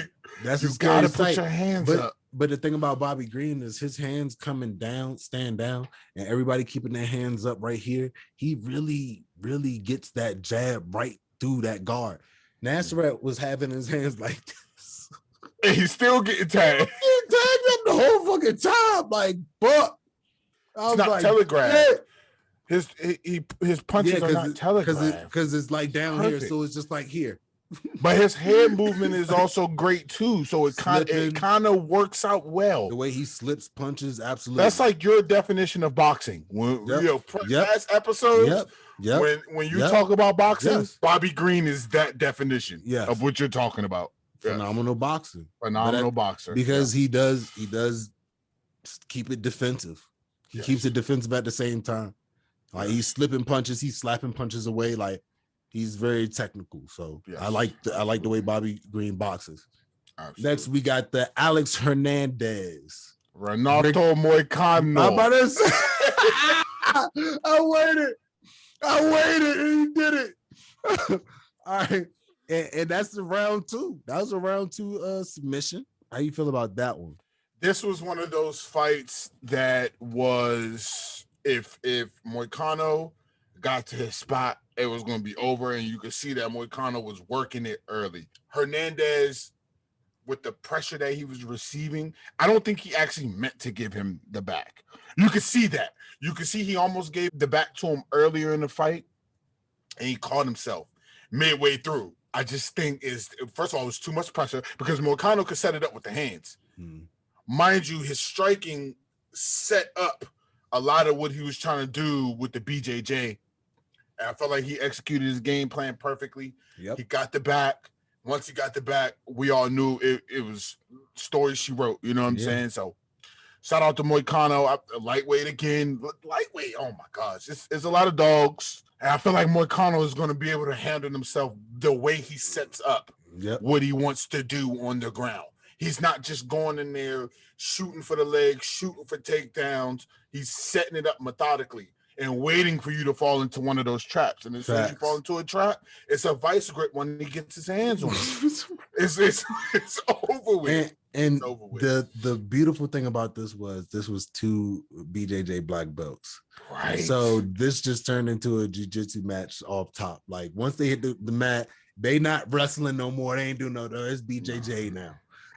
that's you gotta put your hands up. But the thing about Bobby Green is his hands coming down, stand down, and everybody keeping their hands up right here. He really, really gets that jab right through that guard. Nasrat was having his hands like this. And he's still getting tagged. He's getting tagged up the whole fucking time. Like, fuck. It's not telegraphed. His punches are not telegraphed. Because it's like down here, so it's just like here. But his hand movement is also great too, so it kind of works out well. The way he slips punches, absolutely. That's like your definition of boxing. Past episodes, when you talk about boxing, Bobby Green is that definition of what you're talking about. Phenomenal boxing, boxer, because he does keep it defensive. He keeps it defensive at the same time. Like he's slipping punches, he's slapping punches away. Like he's very technical. So I like the way Bobby Green boxes. Absolutely. Next, we got the Alex Hernandez. Renato Moicano. I'm about to say, I waited, and he did it. All right, and that's the round 2. That was a round 2 submission. How you feel about that one? This was one of those fights that was if Moicano got to his spot, it was going to be over, and you could see that Moicano was working it early. Hernandez with the pressure that he was receiving, I don't think he actually meant to give him the back. You could see that. You could see he almost gave the back to him earlier in the fight, and he caught himself midway through. I just think first of all, it was too much pressure because Moicano could set it up with the hands. Mind you, his striking set up a lot of what he was trying to do with the BJJ. And I felt like he executed his game plan perfectly. He got the back. Once he got the back, we all knew it was story she wrote. You know what I'm saying? So shout out to Moicano. Lightweight again. Lightweight, oh my gosh. It's a lot of dogs. And I feel like Moicano is going to be able to handle himself the way he sets up what he wants to do on the ground. He's not just going in there shooting for the legs, shooting for takedowns. He's setting it up methodically and waiting for you to fall into one of those traps. And as soon as you fall into a trap, it's a vice grip when he gets his hands on it. it's over with. And over with. the beautiful thing about this was 2 BJJ black belts. Right. So this just turned into a jiu-jitsu match off top. Like once they hit the mat, they not wrestling no more. They ain't doing it's BJJ now.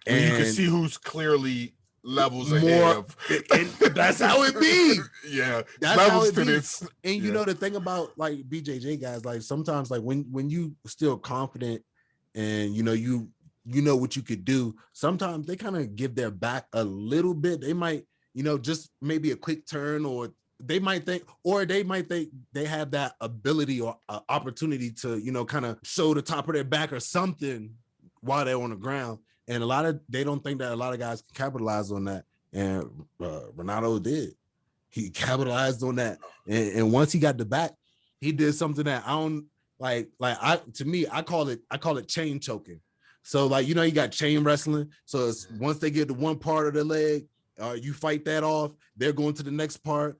And you can see who's clearly levels ahead of. And that's how it be. Yeah, that's levels how it to be. this. And you know the thing about like BJJ guys, like sometimes like when you still confident and you know what you could do, sometimes they kind of give their back a little bit. They might, just maybe a quick turn, or they might think they have that ability or opportunity to, kind of show the top of their back or something while they're on the ground. And they don't think that a lot of guys can capitalize on that. And Renato did. He capitalized on that. And once he got the back, he did something that I don't I call it chain choking. So like, you got chain wrestling. So it's once they get to one part of the leg, you fight that off, they're going to the next part,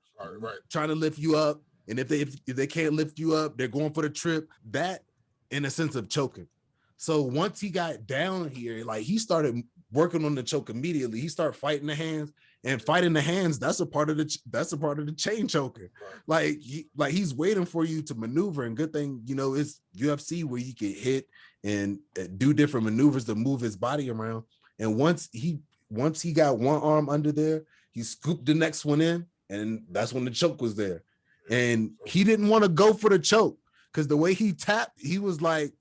trying to lift you up. And if they can't lift you up, they're going for the trip. That in a sense of choking. So once he got down here, like he started working on the choke immediately. He started fighting the hands, and fighting the hands. That's a part of the chain choking. Right. Like he's waiting for you to maneuver. And good thing, it's UFC where you can hit and do different maneuvers to move his body around. And once he got one arm under there, he scooped the next one in, and that's when the choke was there. And he didn't want to go for the choke because the way he tapped, he was like,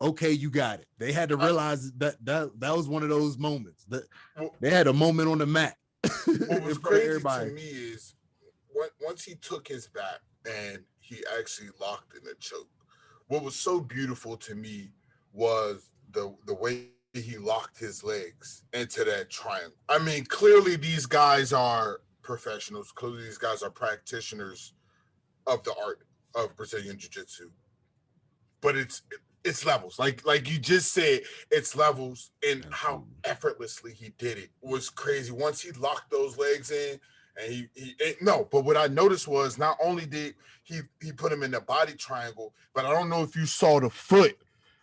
okay, you got it. They had to realize that was one of those moments that they had a moment on the mat. What was crazy to me is once he took his back and he actually locked in the choke, what was so beautiful to me was the way he locked his legs into that triangle. I mean, clearly these guys are professionals. Clearly these guys are practitioners of the art of Brazilian Jiu-Jitsu. But it's levels. Like you just said, it's levels, and how effortlessly he did it was crazy. Once he locked those legs in, and but what I noticed was not only did he put him in the body triangle, but I don't know if you saw the foot,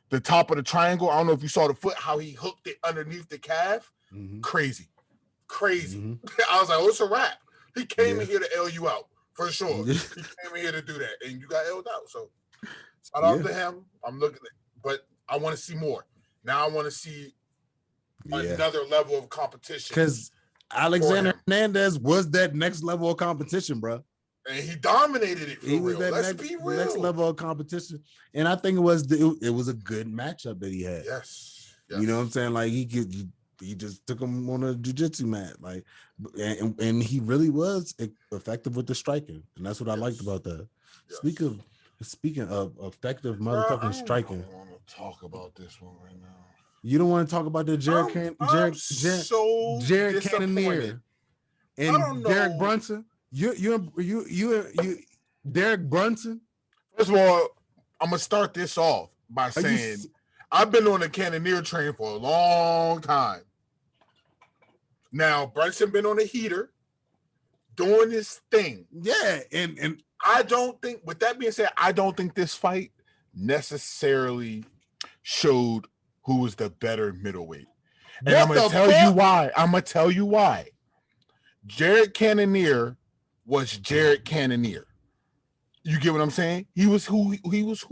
the top of the triangle. I don't know if you saw the foot, how he hooked it underneath the calf. Mm-hmm. Crazy. Mm-hmm. I was like, oh, it's a wrap. He came in here to L you out for sure. He came in here to do that, and you got L'd out. So shout out to him. I'm looking at, but I want to see more. Now I want to see another level of competition. Because Alexander Hernandez was that next level of competition, bro. And he dominated it for real. Let's be real. Next level of competition. And I think it was a good matchup that he had. Yes. You know what I'm saying? Like he just took him on a jiu-jitsu mat. Like, and he really was effective with the striking. And that's what I liked about that. Yes. Speaking of effective motherfucking striking. I don't want to talk about this one right now. You don't want to talk about the Jared Cannonier and Derek Brunson? You Derek Brunson? First of all, I'm gonna start this off by saying I've been on the Cannonier train for a long time. Now Brunson been on a heater doing his thing. Yeah, and I don't think, with that being said, I don't think this fight necessarily showed who was the better middleweight. And I'm going to tell you why. Jared Cannonier was Jared Cannonier. You get what I'm saying? He was who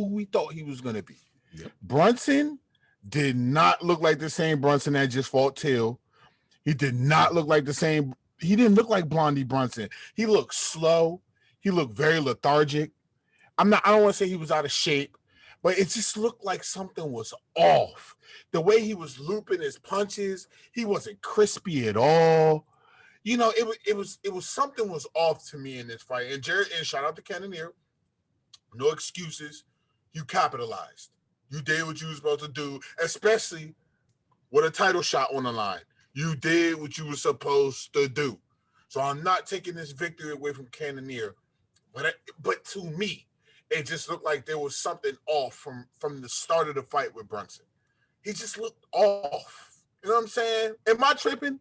we thought he was going to be. Yep. Brunson did not look like the same Brunson that just fought Till. He did not look like the same. He didn't look like Blondie Brunson. He looked slow. He looked very lethargic. I don't want to say he was out of shape, but it just looked like something was off. The way he was looping his punches, he wasn't crispy at all. You know, it was something was off to me in this fight. And Jared, and shout out to Cannonier. No excuses. You capitalized. You did what you were supposed to do, especially with a title shot on the line. You did what you were supposed to do. So I'm not taking this victory away from Cannonier, but to me, it just looked like there was something off from the start of the fight with Brunson. He just looked off. You know what I'm saying? Am I tripping?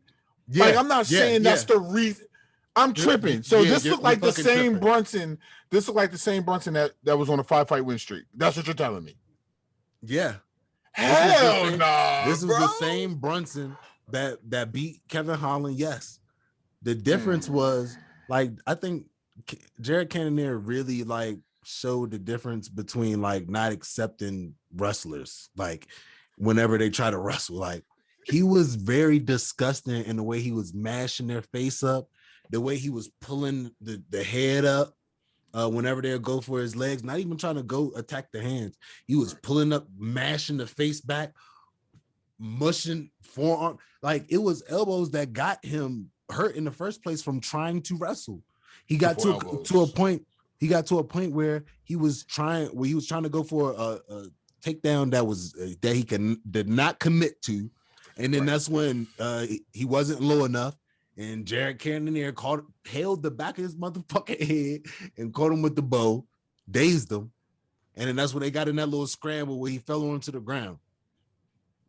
Yeah, like, I'm not saying that's the reason. I'm tripping. So this looked like the same tripping. Brunson. This looked like the same Brunson that was on a 5-fight win streak. That's what you're telling me. Yeah. Hell no. This was the same Brunson that beat Kevin Holland. Yes. The difference was, like, I think Jared Cannonier really, like, showed the difference between, like, not accepting wrestlers, like, whenever they try to wrestle. Like, he was very disgusting in the way he was mashing their face up, the way he was pulling the head up whenever they'll go for his legs, not even trying to go attack the hands. He was pulling up, mashing the face back, mushing forearm. Like, it was elbows that got him hurt in the first place from trying to wrestle. He got to a point. He got to a point where he was trying to go for a takedown that he did not commit to, and then that's when he wasn't low enough, and Jared Cannonier held the back of his motherfucking head and caught him with the bow, dazed him, and then that's when they got in that little scramble where he fell onto the ground.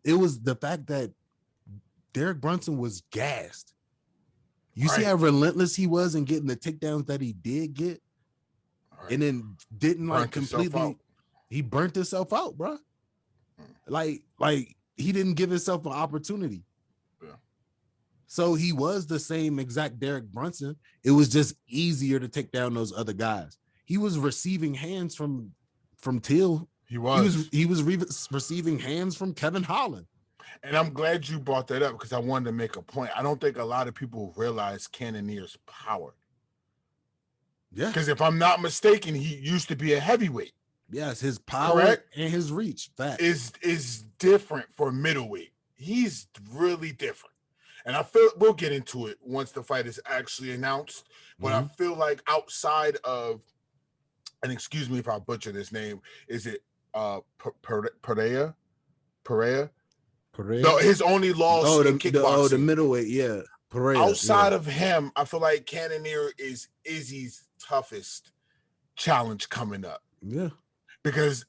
It was the fact that Derek Brunson was gassed. You see how relentless he was in getting the takedowns that he did get, and then didn't like completely. He burnt himself out, bro. Like he didn't give himself an opportunity. Yeah. So he was the same exact Derek Brunson. It was just easier to take down those other guys. He was receiving hands from Till. He was receiving hands from Kevin Holland. And I'm glad you brought that up because I wanted to make a point. I don't think a lot of people realize Cannonier's power. Yeah. Because if I'm not mistaken, he used to be a heavyweight. Yes, his power and his reach is different for middleweight. He's really different. And I feel we'll get into it once the fight is actually announced. But I feel like outside of, and excuse me if I butcher this name, is it Pereira? No, his only loss in kickboxing. The middleweight, yeah. Pereira. Outside of him, I feel like Cannonier is Izzy's toughest challenge coming up. Yeah. Because,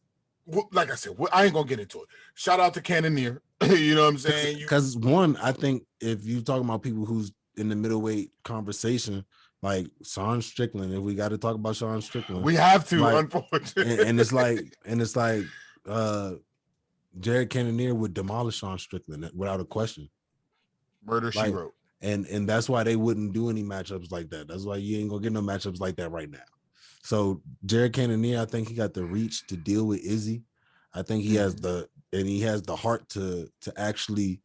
like I said, I ain't going to get into it. Shout out to Cannonier. You know what I'm saying? Because, one, I think if you're talking about people who's in the middleweight conversation, like Sean Strickland, if we got to talk about Sean Strickland. We have to, like, unfortunately. And it's like, Jared Cannonier would demolish Sean Strickland without a question. Murder, she wrote. And that's why they wouldn't do any matchups like that. That's why you ain't gonna get no matchups like that right now. So Jared Cannonier, I think he got the reach to deal with Izzy. I think he has the heart to actually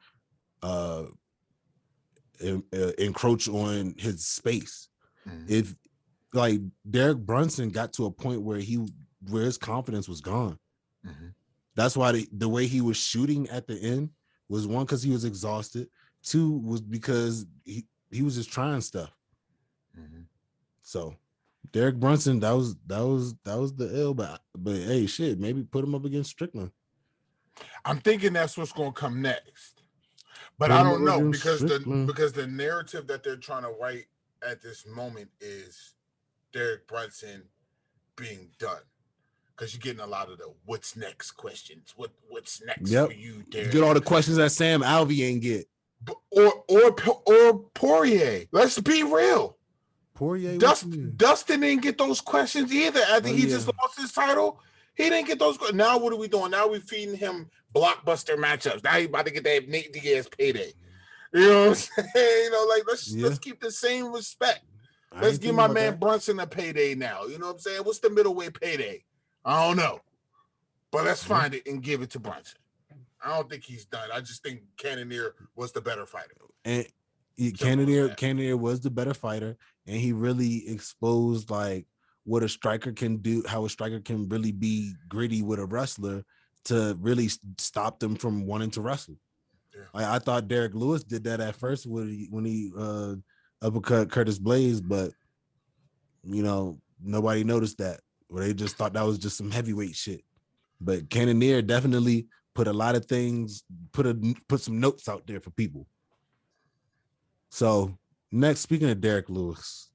encroach on his space. If like Derek Brunson got to a point where his confidence was gone. That's why the way he was shooting at the end was, one, because he was exhausted. Two, was because he was just trying stuff. So Derek Brunson, that was the ill, but hey, shit, maybe put him up against Strickland. I'm thinking that's what's gonna come next, but I don't know because the narrative that they're trying to write at this moment is Derek Brunson being done. Because you're getting a lot of the what's next questions. What's next for you, Derek? You get all the questions that Sam Alvey ain't get. Or Poirier. Let's be real. Poirier. Dustin didn't get those questions either. After he just lost his title, he didn't get those. Now what are we doing? Now we're feeding him blockbuster matchups. Now he's about to get that Nate Diaz payday. You know what I'm saying? You know, like let's keep the same respect. Let's give my man Brunson a payday now. You know what I'm saying? What's the middleweight payday? I don't know, but let's find it and give it to Brunson. I don't think he's done. I just think Cannonier was the better fighter. And Cannonier was the better fighter, and he really exposed like what a striker can do, how a striker can really be gritty with a wrestler to really stop them from wanting to wrestle. Yeah. I thought Derek Lewis did that at first when he uppercut Curtis Blaze, but you know, nobody noticed that. Or they just thought that was just some heavyweight shit. But Cannonier definitely put a lot of things, put some notes out there for people. So next, speaking of Derek Lewis,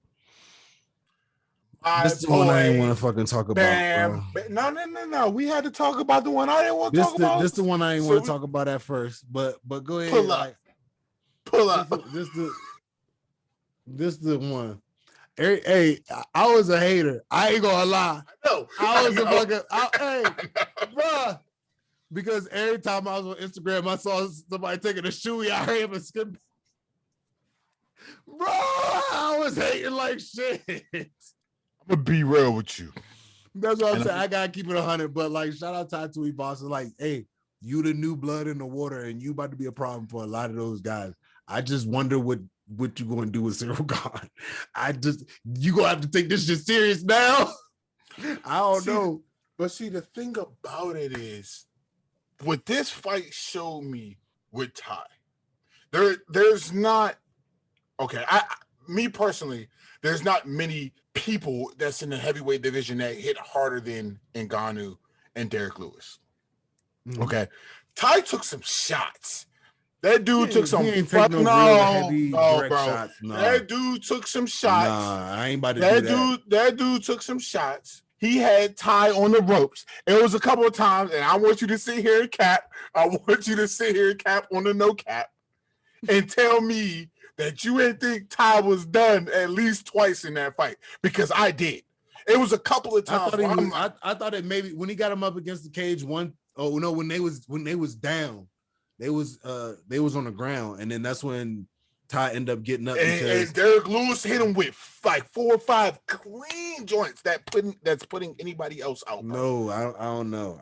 this is the one I didn't want to fucking talk about. No. We had to talk about the one I didn't want to talk about. This is the one I didn't want to talk about at first, but go ahead. Pull up. This the one. Hey, I was a hater. I ain't gonna lie. I was a fucking. Hey, bruh. Because every time I was on Instagram, I saw somebody taking a shoey. I heard him skip. Bro, I was hating like shit. I'm gonna be real with you. That's what I'm saying. I gotta keep it 100. But like, shout out to Tuivasa. Like, hey, you the new blood in the water, and you about to be a problem for a lot of those guys. I just wonder what you gonna do with Cyril Gahn. You gonna have to take this shit serious now. I don't know. But see, the thing about it is, what this fight showed me with Ty, there's not. Okay, me personally, there's not many people that's in the heavyweight division that hit harder than Ngannou and Derek Lewis. Mm-hmm. Okay, Ty took some shots. That dude took some heavy shots. No. That dude took some shots. Nah, I ain't about to do that. That dude took some shots. He had Ty on the ropes. It was a couple of times, and I want you to sit here and cap. I want you to sit here and cap on the no cap and tell me that you didn't think Ty was done at least twice in that fight, because I did. It was a couple of times. I thought that maybe when he got him up against the cage when they was down, they was on the ground, and then that's when Ty ended up getting up. And Derek Lewis hit him with like 4 or 5 clean joints that's putting anybody else out. No, I don't know.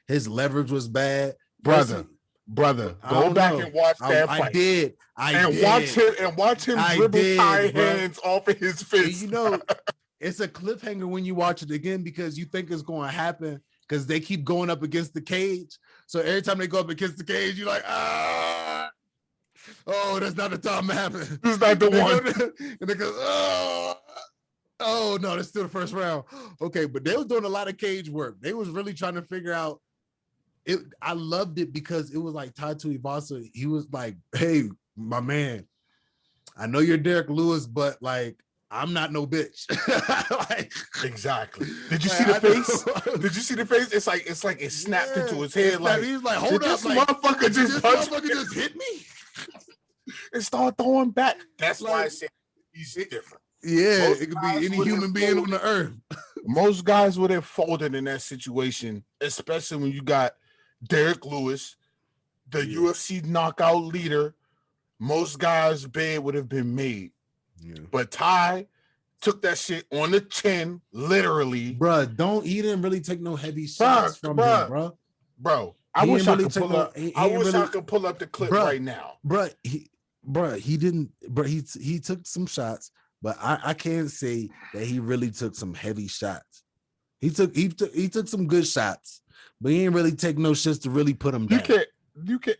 His leverage was bad, brother. Go back and watch that fight. I did. Watch him dribble Ty hands off of his fist. You know, it's a cliffhanger when you watch it again because you think it's going to happen because they keep going up against the cage. So every time they go up against the cage, you're like, oh, that's not the time to happen. This is not the one. And they go, oh no, that's still the first round. Okay, but they was doing a lot of cage work. They was really trying to figure out it. I loved it because it was like Tai Tuivasa. He was like, hey, my man, I know you're Derek Lewis, but like, I'm not no bitch. Like, exactly. Did you see the face? Did you see the face? It's like it snapped into his head. Like he's like, hold up, this motherfucker just hit me. And start throwing back. That's why I said he's different. Yeah, it could be any human being on the earth. Most guys would have folded in that situation, especially when you got Derek Lewis, the UFC knockout leader. Most guys' bed would have been made. Yeah. But Ty took that shit on the chin, literally. Bruh, he didn't really take no heavy shots from him, bro. Bro, I wish I could pull up. I could pull up the clip right now. He took some shots, but I can't say that he really took some heavy shots. He took some good shots, but he didn't really take no shits to really put him down. You can.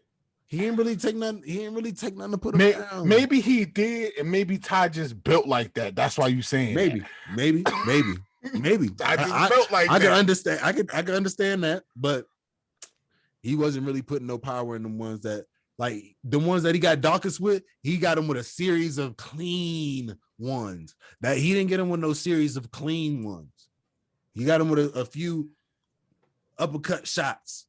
He didn't really take nothing to put him down. Maybe he did, and maybe Ty just built like that. That's why you saying maybe. I just built like that. I can understand. I can understand that, but he wasn't really putting no power in the ones that, like the ones that he got darkest with. He got him with a series of clean ones. That he didn't get him with no series of clean ones. He got him with a few uppercut shots.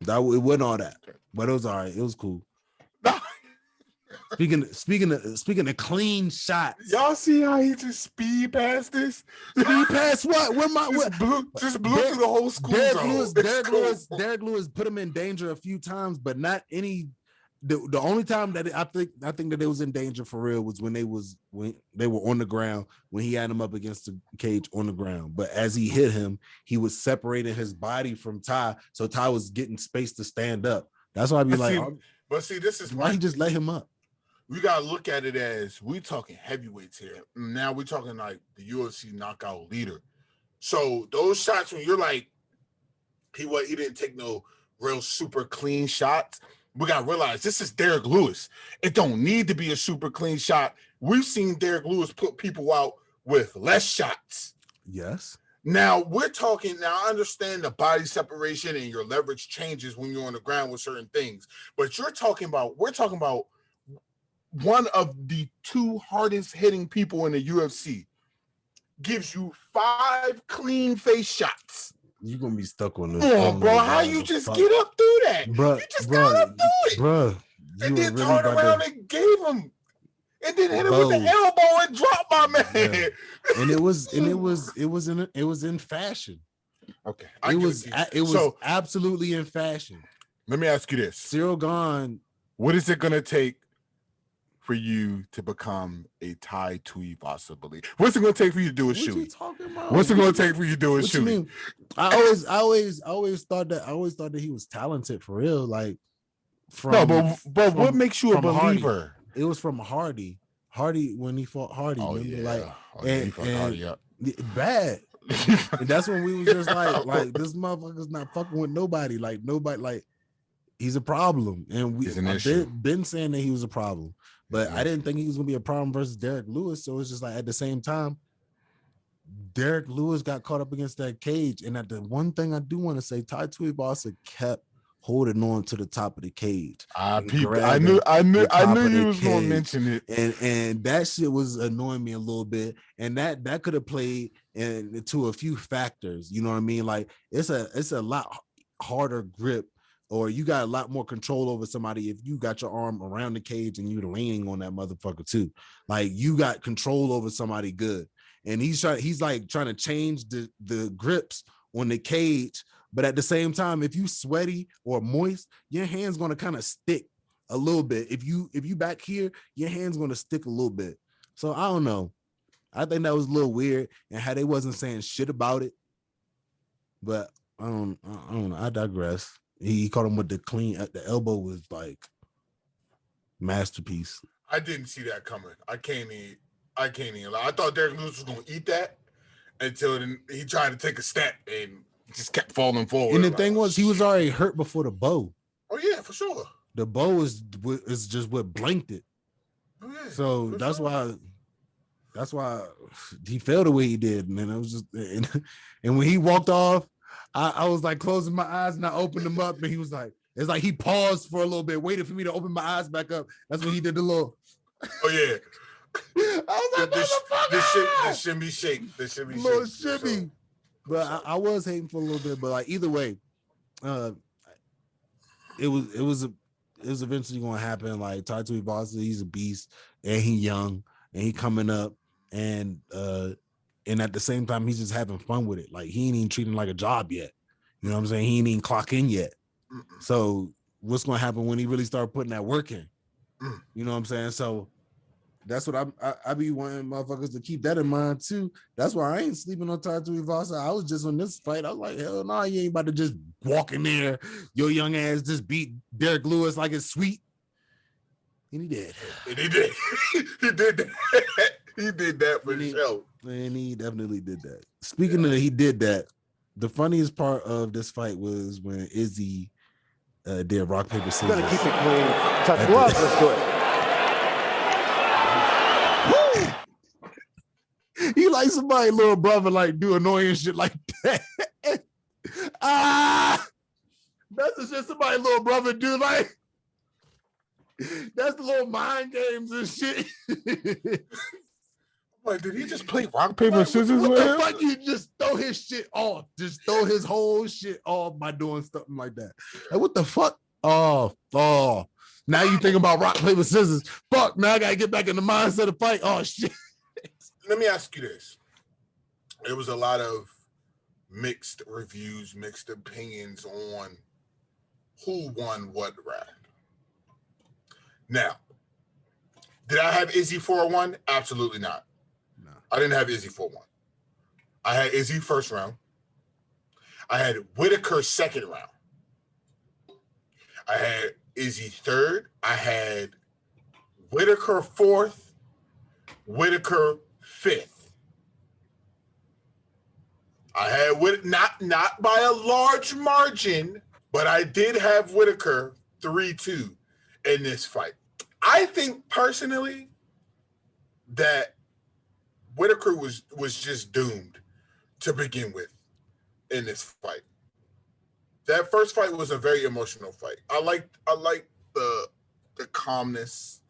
It wasn't all that, but it was all right. It was cool. Speaking of clean shots, y'all see how he just speed past this? Speed past what? Just blew through the whole school zone. Derek Lewis put him in danger a few times, but not any the only time that I think that they was in danger for real was when they were on the ground, when he had him up against the cage on the ground. But as he hit him, he was separating his body from Ty, so Ty was getting space to stand up. That's why I'd be this is why he just let him up. We gotta look at it as we talking heavyweights here. Now we're talking like the UFC knockout leader. So those shots when you're like, he didn't take no real super clean shots. We gotta realize this is Derek Lewis. It don't need to be a super clean shot. We've seen Derek Lewis put people out with less shots. Yes. Now we're talking. Now I understand the body separation and your leverage changes when you're on the ground with certain things, but we're talking about one of the two hardest hitting people in the UFC gives you 5 clean face shots. You're gonna be stuck on this. Oh, bro, how you just get up through that? Bruh, you just got up through it. Bro. And then turned around and gave him. And then hit him with the elbow and dropped my man. Yeah. And it was in fashion. Okay. It was absolutely in fashion. Let me ask you this. Cyril Gane. What is it gonna take for you to become a Tai Tuivasa believer? What's it gonna take for you to do a shooting? What's it gonna take for you to do a shooting? I always thought that he was talented for real. Like but what makes you a believer? Hardy. It was from Hardy. Hardy when he fought Hardy. Oh, remember? yeah. He fucked Hardy up. Bad. And that's when we was just like this motherfucker's not fucking with nobody. Like nobody, like he's a problem. And I've been saying that he was a problem. But I didn't think he was gonna be a problem versus Derek Lewis. So it's just like at the same time, Derek Lewis got caught up against that cage. And the one thing I do want to say, Tai Tuivasa kept holding on to the top of the cage. I knew you was gonna mention it. And that shit was annoying me a little bit. And that could have played into a few factors. You know what I mean? Like it's a lot harder grip, or you got a lot more control over somebody if you got your arm around the cage and you're leaning on that motherfucker too. Like you got control over somebody good. And he's like trying to change the grips on the cage. But at the same time, if you sweaty or moist, your hand's gonna kind of stick a little bit. If you back here, your hand's gonna stick a little bit. So I don't know. I think that was a little weird, and how they wasn't saying shit about it. But I don't know. I digress. He caught him with the clean. The elbow was like masterpiece. I didn't see that coming. I can't even lie. I thought Derek Lewis was gonna eat that until he tried to take a step and just kept falling forward. And the thing was, he was already hurt before the bow. Oh yeah, for sure. The bow is just what blanked it. Oh, yeah, so that's why he fell the way he did, man. It was just and when he walked off, I was like closing my eyes and I opened them up, and he was like, it's like he paused for a little bit, waited for me to open my eyes back up. That's when he did the little. Oh yeah. I was like, the shimmy shake, the shimmy little shake. shimmy. So. But I was hating for a little bit, but like either way, it was eventually going to happen. Like Tai Tuivasa, he's a beast, and he young, and he coming up, and at the same time, he's just having fun with it. Like he ain't even treating it like a job yet. You know what I'm saying? He ain't even clock in yet. So what's going to happen when he really start putting that work in? You know what I'm saying? So that's what I be wanting motherfuckers to keep that in mind too. That's why I ain't sleeping on Tai Tuivasa. I was just on this fight. I was like, hell no, you ain't about to just walk in there. Your young ass just beat Derek Lewis like it's sweet. And he did. And he did. He did that. He did that for sure. And he definitely did that. Speaking of he did that, the funniest part of this fight was when Izzy did rock, paper, scissors. Gonna keep it clean. Touch gloves, let's do it. You like somebody little brother like do annoying shit like that. That's just somebody little brother do like. That's the little mind games and shit. Like, did he just play rock, paper, scissors what with the him? fuck? You just throw his shit off. Just throw his whole shit off by doing something like that. Like, what the fuck? Oh. Now you think about rock, paper, scissors. Fuck, now I gotta get back in the mindset of fight. Oh shit. Let me ask you this. There was a lot of mixed reviews, mixed opinions on who won what round. Now, did I have Izzy 4-1? Absolutely not. No. I didn't have Izzy 4-1. I had Izzy first round. I had Whitaker second round. I had Izzy third. I had Whitaker fourth. Whitaker fifth. I had not by a large margin, but I did have Whitaker 3-2 in this fight. I think personally that Whitaker was just doomed to begin with in this fight. That first fight was a very emotional fight. I like the calmness.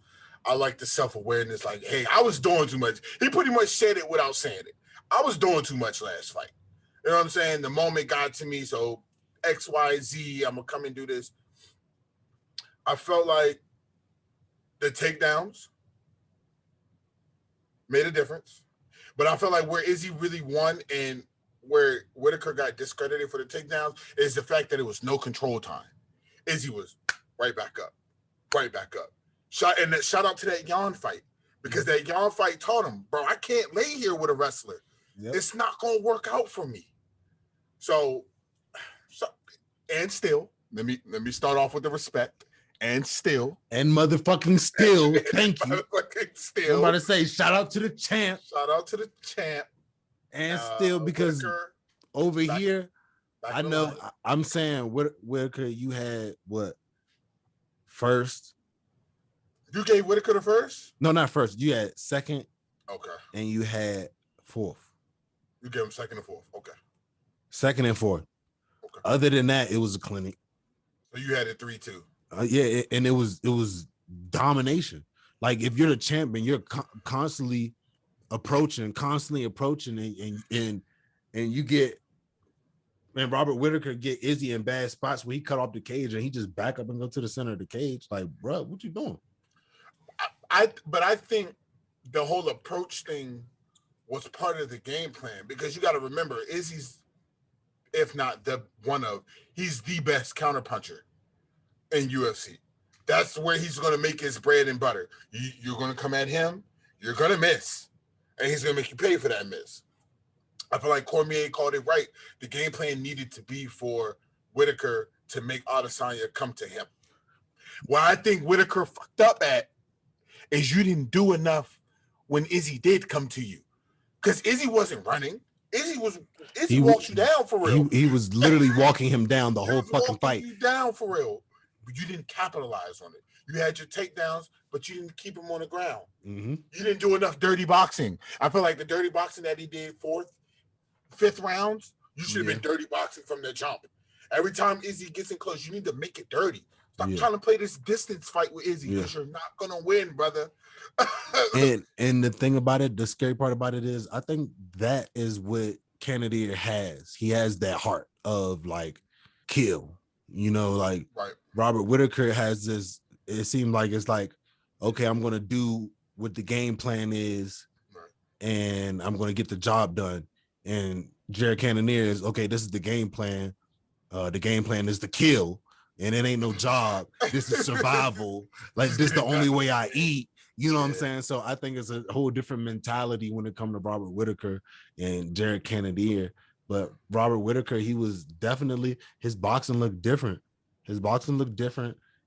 I like the self-awareness. Like, hey, I was doing too much. He pretty much said it without saying it. I was doing too much last fight. You know what I'm saying? The moment got to me, so X, Y, Z, I'm going to come and do this. I felt like the takedowns made a difference. But I felt like where Izzy really won and where Whitaker got discredited for the takedowns is the fact that it was no control time. Izzy was right back up. Shout out to that Yan fight, because that Yan fight taught him, bro, I can't lay here with a wrestler. Yep. It's not going to work out for me. So, and still, let me start off with the respect. And still. And motherfucking still. Thank you. Motherfucking still. I'm about to say, shout out to the champ. Shout out to the champ. And still, because Whitaker, over here, I know I'm saying Whitaker, you had what? First? You gave Whitaker the first? No, not first. You had second. Okay. And you had fourth. You gave him second and fourth. Okay. Second and fourth. Okay. Other than that, it was a clinic. So you had it 3-2. Yeah, and it was domination. Like, if you're the champion, you're constantly approaching, and you get, man, Robert Whitaker get Izzy in bad spots where he cut off the cage and he just back up and go to the center of the cage. Like, bro, what you doing? But I think the whole approach thing was part of the game plan, because you got to remember, Izzy's, if not he's the best counterpuncher in UFC. That's where he's going to make his bread and butter. You're going to come at him, you're going to miss, and he's going to make you pay for that miss. I feel like Cormier called it right. The game plan needed to be for Whitaker to make Adesanya come to him. What I think Whitaker fucked up at is you didn't do enough when Izzy did come to you. Because Izzy wasn't running. Izzy walked you down for real. He was literally walking him down the whole fucking fight. You down for real. But you didn't capitalize on it. You had your takedowns, but you didn't keep him on the ground. Mm-hmm. You didn't do enough dirty boxing. I feel like the dirty boxing that he did fifth rounds, you should have been dirty boxing from the jump. Every time Izzy gets in close, you need to make it dirty. Stop trying to play this distance fight with Izzy, because you're not going to win, brother. and the thing about it, the scary part about it is, I think that is what Cannonier has. He has that heart of like kill, like right. Robert Whitaker has this. It seemed like it's like, okay, I'm going to do what the game plan is, and I'm going to get the job done. And Jared Cannonier is, okay, this is the game plan. The game plan is to kill, and it ain't no job. This is survival. Like, this is the only way I eat. You know what I'm saying? So I think it's a whole different mentality when it comes to Robert Whitaker and Jared Cannonier. But Robert Whitaker, he was definitely, his boxing looked different.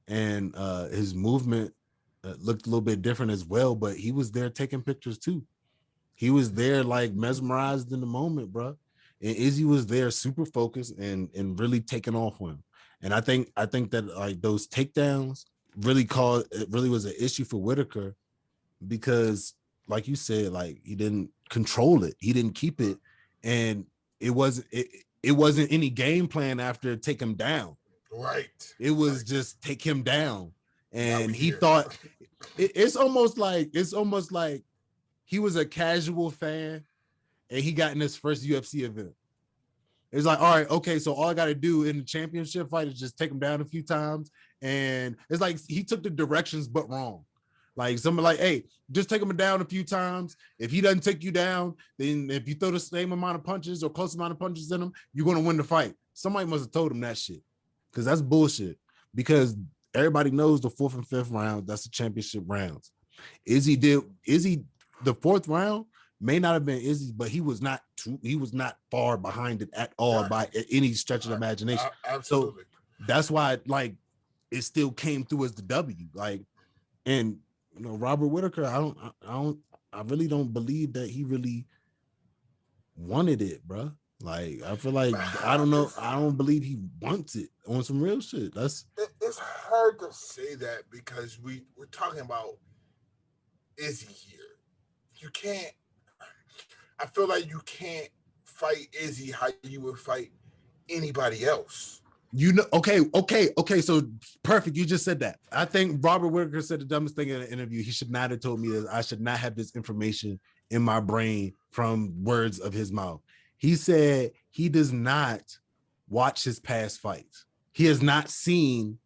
And his movement looked a little bit different as well. But he was there taking pictures too. He was there like mesmerized in the moment, bro. And Izzy was there super focused and really taking off on him. And I think that like those takedowns really was an issue for Whitaker, because like you said, like he didn't control it. He didn't keep it. And it wasn't any game plan after take him down. Right. It was just take him down. And he thought it's almost like he was a casual fan and he got in his first UFC event. It's like, all right, okay, so all I got to do in the championship fight is just take him down a few times. And it's like he took the directions but wrong. Like somebody like, hey, just take him down a few times. If he doesn't take you down, then if you throw the same amount of punches or close amount of punches in him, you're going to win the fight. Somebody must have told him that shit, because that's bullshit. Because everybody knows the 4th and 5th round, that's the championship rounds. Izzy, the 4th round may not have been Izzy, but he was not far behind it at all by any stretch of the imagination. Absolutely. So that's why like it still came through as the W. Like, and you know, Robert Whitaker, I really don't believe that he really wanted it, bro. Like, I feel like I don't believe he wants it on some real shit. It's hard to say that because we're talking about Izzy here. You can't. I feel like you can't fight Izzy how you would fight anybody else. You know, okay. So perfect. You just said that. I think Robert Whitaker said the dumbest thing in an interview. He should not have told me that I should not have this information in my brain from words of his mouth. He said he does not watch his past fights. He has not seen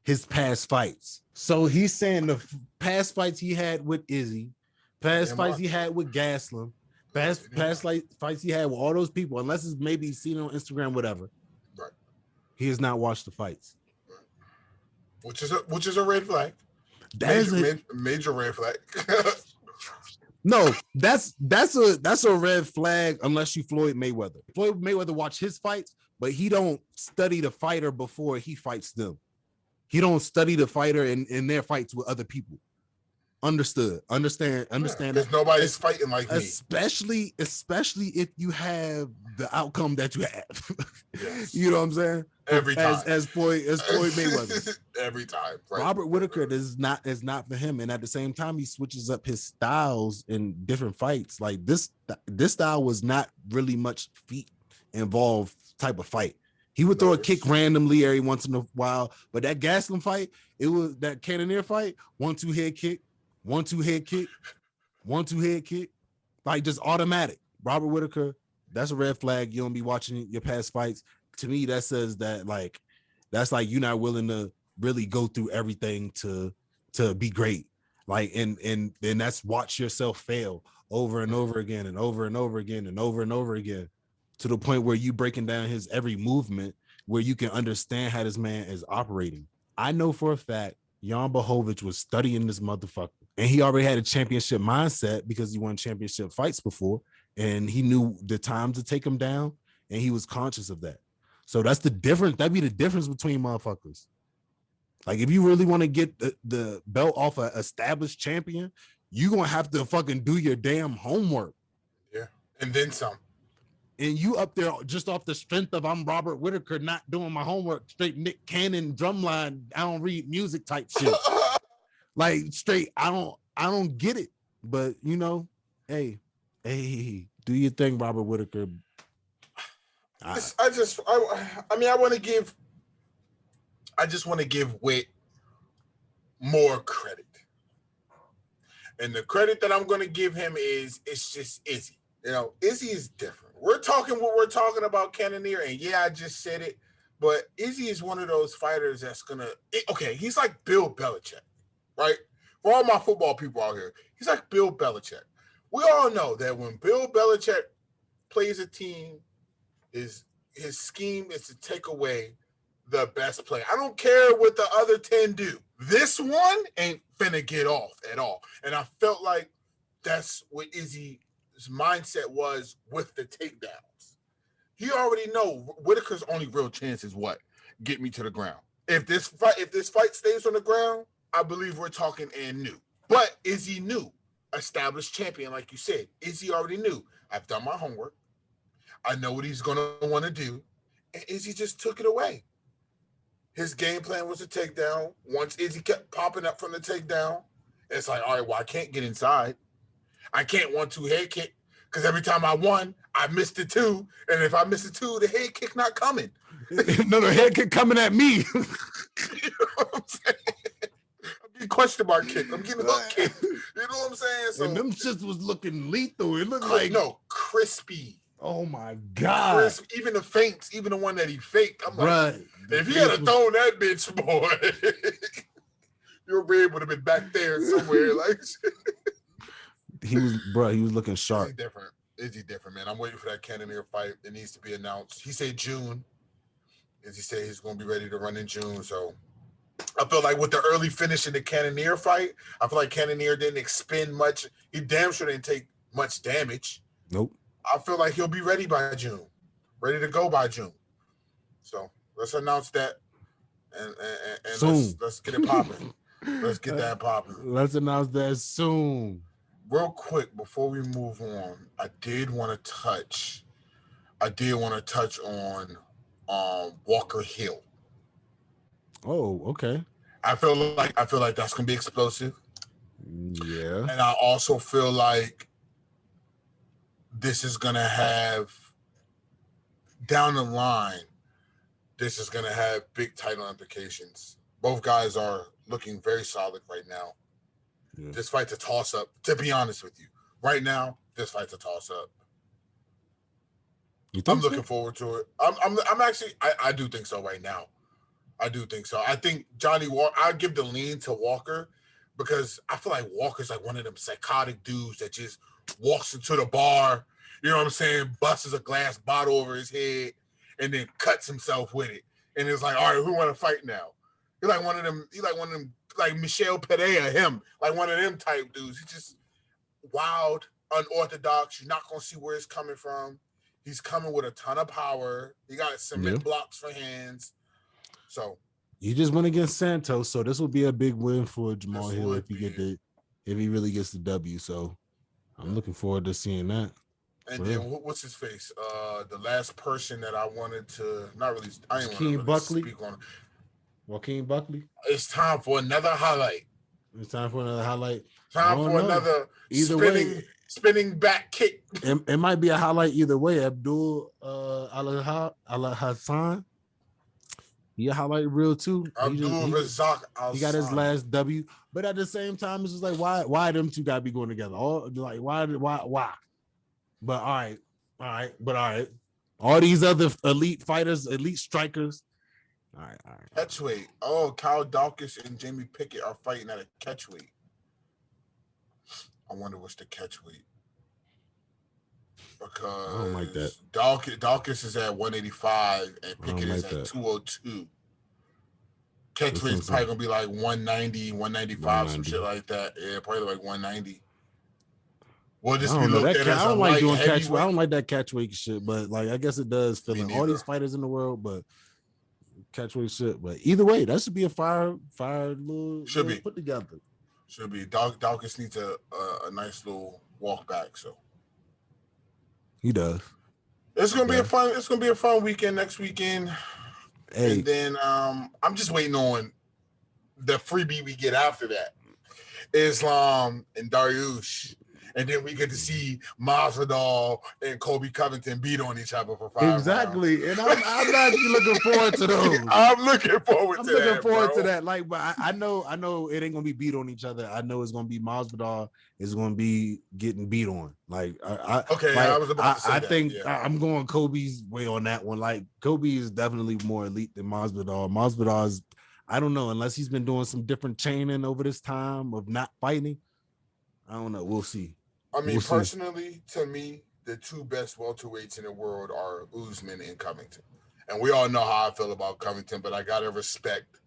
his past fights. So he's saying the past fights he had with Izzy, past fights he had with Gaslam, past fights he had with all those people, unless it's maybe seen on Instagram, whatever. Right. He has not watched the fights. Which is a red flag. Major red flag. No, that's a red flag unless you Floyd Mayweather. Floyd Mayweather watch his fights, but he don't study the fighter before he fights them. He don't study the fighter in their fights with other people. Understand Because nobody's fighting like me. Especially if you have the outcome that you have. Yes. You know what I'm saying? Every time. As Floyd Mayweather. Every time. Right. Robert Whitaker is not for him. And at the same time, he switches up his styles in different fights. Like this style was not really much feet involved type of fight. He would throw a kick randomly every once in a while, but that Gaslam fight, it was that Cannonier fight, 1-2 head kick, 1-2 head kick, 1-2 head kick, like just automatic. Robert Whitaker, that's a red flag. You don't be watching your past fights. To me, that says that like that's like you're not willing to really go through everything to be great. Like and that's watch yourself fail over and over again and over and over again and over and over again. To the point where you breaking down his every movement, where you can understand how this man is operating. I know for a fact Jan Blachowicz was studying this motherfucker, and he already had a championship mindset because he won championship fights before, and he knew the time to take him down, and he was conscious of that. So that's the difference. That'd be the difference between motherfuckers. Like if you really want to get the belt off an established champion, you're gonna have to fucking do your damn homework. Yeah, and then some. And you up there just off the strength of I'm Robert Whitaker not doing my homework, straight Nick Cannon drumline, I don't read music type shit. Like straight, I don't get it. But you know, hey, do your thing, Robert Whitaker. I just want to give Whit more credit. And the credit that I'm going to give him is it's just Izzy. You know, Izzy is different. We're talking about Cannonier, and yeah, I just said it, but Izzy is one of those fighters that's he's like Bill Belichick, right? For all my football people out here, he's like Bill Belichick. We all know that when Bill Belichick plays a team, his scheme is to take away the best player. I don't care what the other 10 do. This one ain't finna get off at all. And I felt like that's what Izzy's mindset was with the takedowns. He already know Whitaker's only real chance is what? Get me to the ground. If this fight stays on the ground, I believe we're talking and new. But Izzy knew, established champion, like you said. Izzy already knew. I've done my homework. I know what he's gonna want to do, and Izzy just took it away. His game plan was a takedown. Once Izzy kept popping up from the takedown, it's like, all right, well, I can't get inside. I can't 1-2 head kick because every time I won, I missed it too. And if I miss it too, the head kick not coming. No, the head kick coming at me. You know what I'm saying? I'm getting question mark kick. I'm getting hook kick. You know what I'm saying? So, and them shits was looking lethal. It looked crispy. Oh my God. Crisp, even the feints, even the one that he faked. I'm like, right. If he had thrown that bitch, boy, your red would have been back there somewhere. Like he was looking sharp. Izzy different, man. I'm waiting for that Cannonier fight. It needs to be announced. He said June. Izzy said he's going to be ready to run in June. So I feel like with the early finish in the Cannonier fight, I feel like Cannonier didn't expend much. He damn sure didn't take much damage. Nope. I feel like he'll be ready by June, ready to go by June. So let's announce that and soon. let's get it popping. Let's get that popping. Let's announce that soon. Real quick before we move on, I did want to touch on Walker Hill. Oh, okay. I feel like that's gonna be explosive. Yeah. And I also feel like this is gonna have down the line, this is gonna have big title implications. Both guys are looking very solid right now. Yeah. This fight's a toss-up, to be honest with you. Right now, this fight's a toss-up. I'm looking forward to it. I'm actually I do think so right now. I do think so. I think Johnny Walker, I give the lean to Walker because I feel like Walker's like one of them psychotic dudes that just walks into the bar, you know what I'm saying, busts a glass bottle over his head and then cuts himself with it. And it's like, all right, who want to fight now? He's like one of them, like Michelle Pereira, him, like one of them type dudes. He's just wild, unorthodox. You're not going to see where it's coming from. He's coming with a ton of power. He got cement blocks for hands. So you just went against Santos, so this will be a big win for Jamal Hill if he really gets the W. So I'm looking forward to seeing that. And then what's his face? The last person that I wanted to Joaquin Buckley. Speak on. Joaquin Buckley. It's time for another highlight. Time for another spinning back kick. It might be a highlight either way. Abdul Al-Hassan. He a highlight reel too. He got his last W, but at the same time, it's just like why them two gotta be going together? Why? But all right. All these other elite fighters, elite strikers. All right. Catchweight. Oh, Kyle Dawkins and Jamie Pickett are fighting at a catchweight. I wonder what's the catchweight. Because I don't like that. Dawkins is at 185 and Pickett is at 202. Catchweight's probably gonna be like 190, 195, some shit like that. Yeah, probably like 190. Well, this be looked at as I don't like doing catchweight. I don't like that catchweight shit, but like I guess it does fill in all these fighters in the world, but catchweight shit. But either way, that should be a fire little put together. Should be. Dawkins needs a nice little walk back, so. He does. It's gonna be a fun weekend next weekend. Hey. And then I'm just waiting on the freebie we get after that. Islam and Dariush. And then we get to see Masvidal and Colby Covington beat on each other for 5 rounds. Exactly. And I'm actually looking forward to those. I'm looking forward to that. Like, but I know it ain't gonna be beat on each other. I know it's gonna be Masvidal is gonna be getting beat on. Like, I was about to say that. I think I'm going Kobe's way on that one. Like, Kobe is definitely more elite than Masvidal. Masvidal's, I don't know, unless he's been doing some different chaining over this time of not fighting. I don't know. We'll see. I mean, personally, to me, the two best welterweights in the world are Usman and Covington. And we all know how I feel about Covington, but I got to respect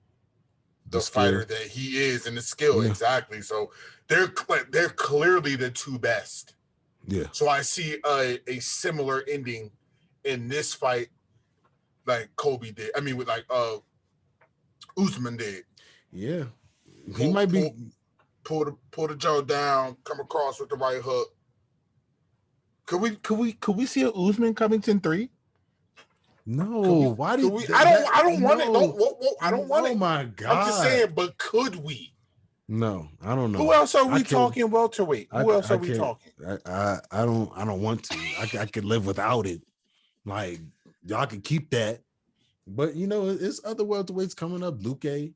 the fighter that he is and the skill. Yeah. Exactly. So they're clearly the two best. Yeah. So I see a similar ending in this fight like Kobe did. I mean, with like Usman did. Yeah. He might be... Pull the jaw down, come across with the right hook. Could we see a Usman Covington 3? No, why do we? I don't want it. I don't want it. Oh my God! I'm just saying, but could we? No, I don't know. Who else are we talking welterweight? Who else are we talking? I don't want to. I could live without it. Like, y'all can keep that, but you know, it's other welterweights coming up. Luque.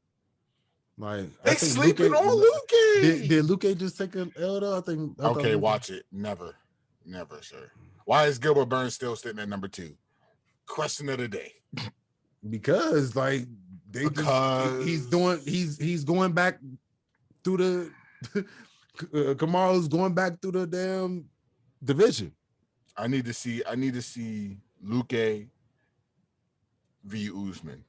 Like, they sleeping on Luque. Did Luque just take an L though? I think. Okay, watch it. Never, sir. Why is Gilbert Burns still sitting at number 2? Question of the day. Because like he's going back through the Kamaru's going back through the damn division. I need to see Luque v. Usman.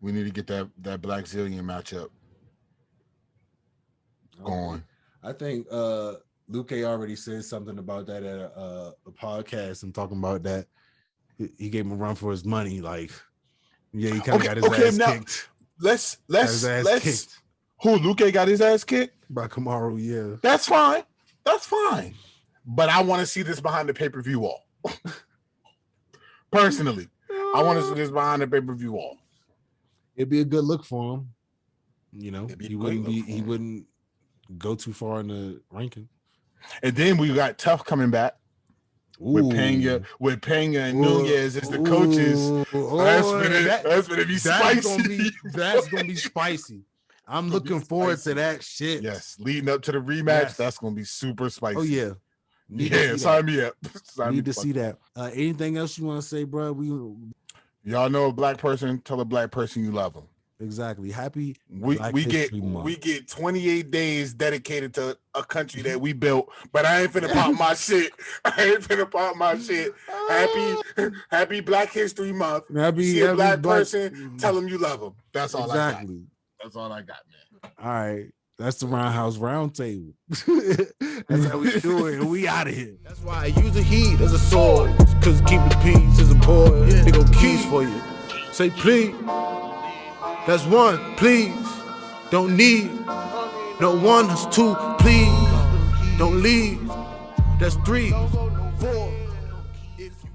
We need to get that Black Zillion matchup going. I think Luke already said something about that at a podcast and talking about that. He gave him a run for his money. Like, yeah, he kind of got his ass kicked. Let's who Luke got his ass kicked? By Kamaru, yeah. That's fine. But I want to see this behind the pay-per-view wall. Personally, I want to see this behind the pay-per-view wall. It'd be a good look for him. You know, he wouldn't go too far in the ranking. And then we got Tough coming back. With Pena and Nunez as the coaches. That's gonna be spicy. That's gonna be spicy. I'm looking forward to that shit. Yes, leading up to the rematch, that's gonna be super spicy. Oh yeah, sign me up. Need to see that. Anything else you want to say, bro? Y'all know a black person. Tell a black person you love them. Exactly. Happy. We get 28 days dedicated to a country that we built, but I ain't finna pop my shit. Happy Black History Month. See a black person, tell them you love them. That's all I got. That's all I got, man. All right. That's the RoundHouse RoundTable. That's how we do it. And we out of here. That's why I use the heat as a sword. Cause keep the peace is important. They go keys for you. Say please. That's one, please. Don't need. No one, that's two, please. Don't leave. That's 3, 4. If you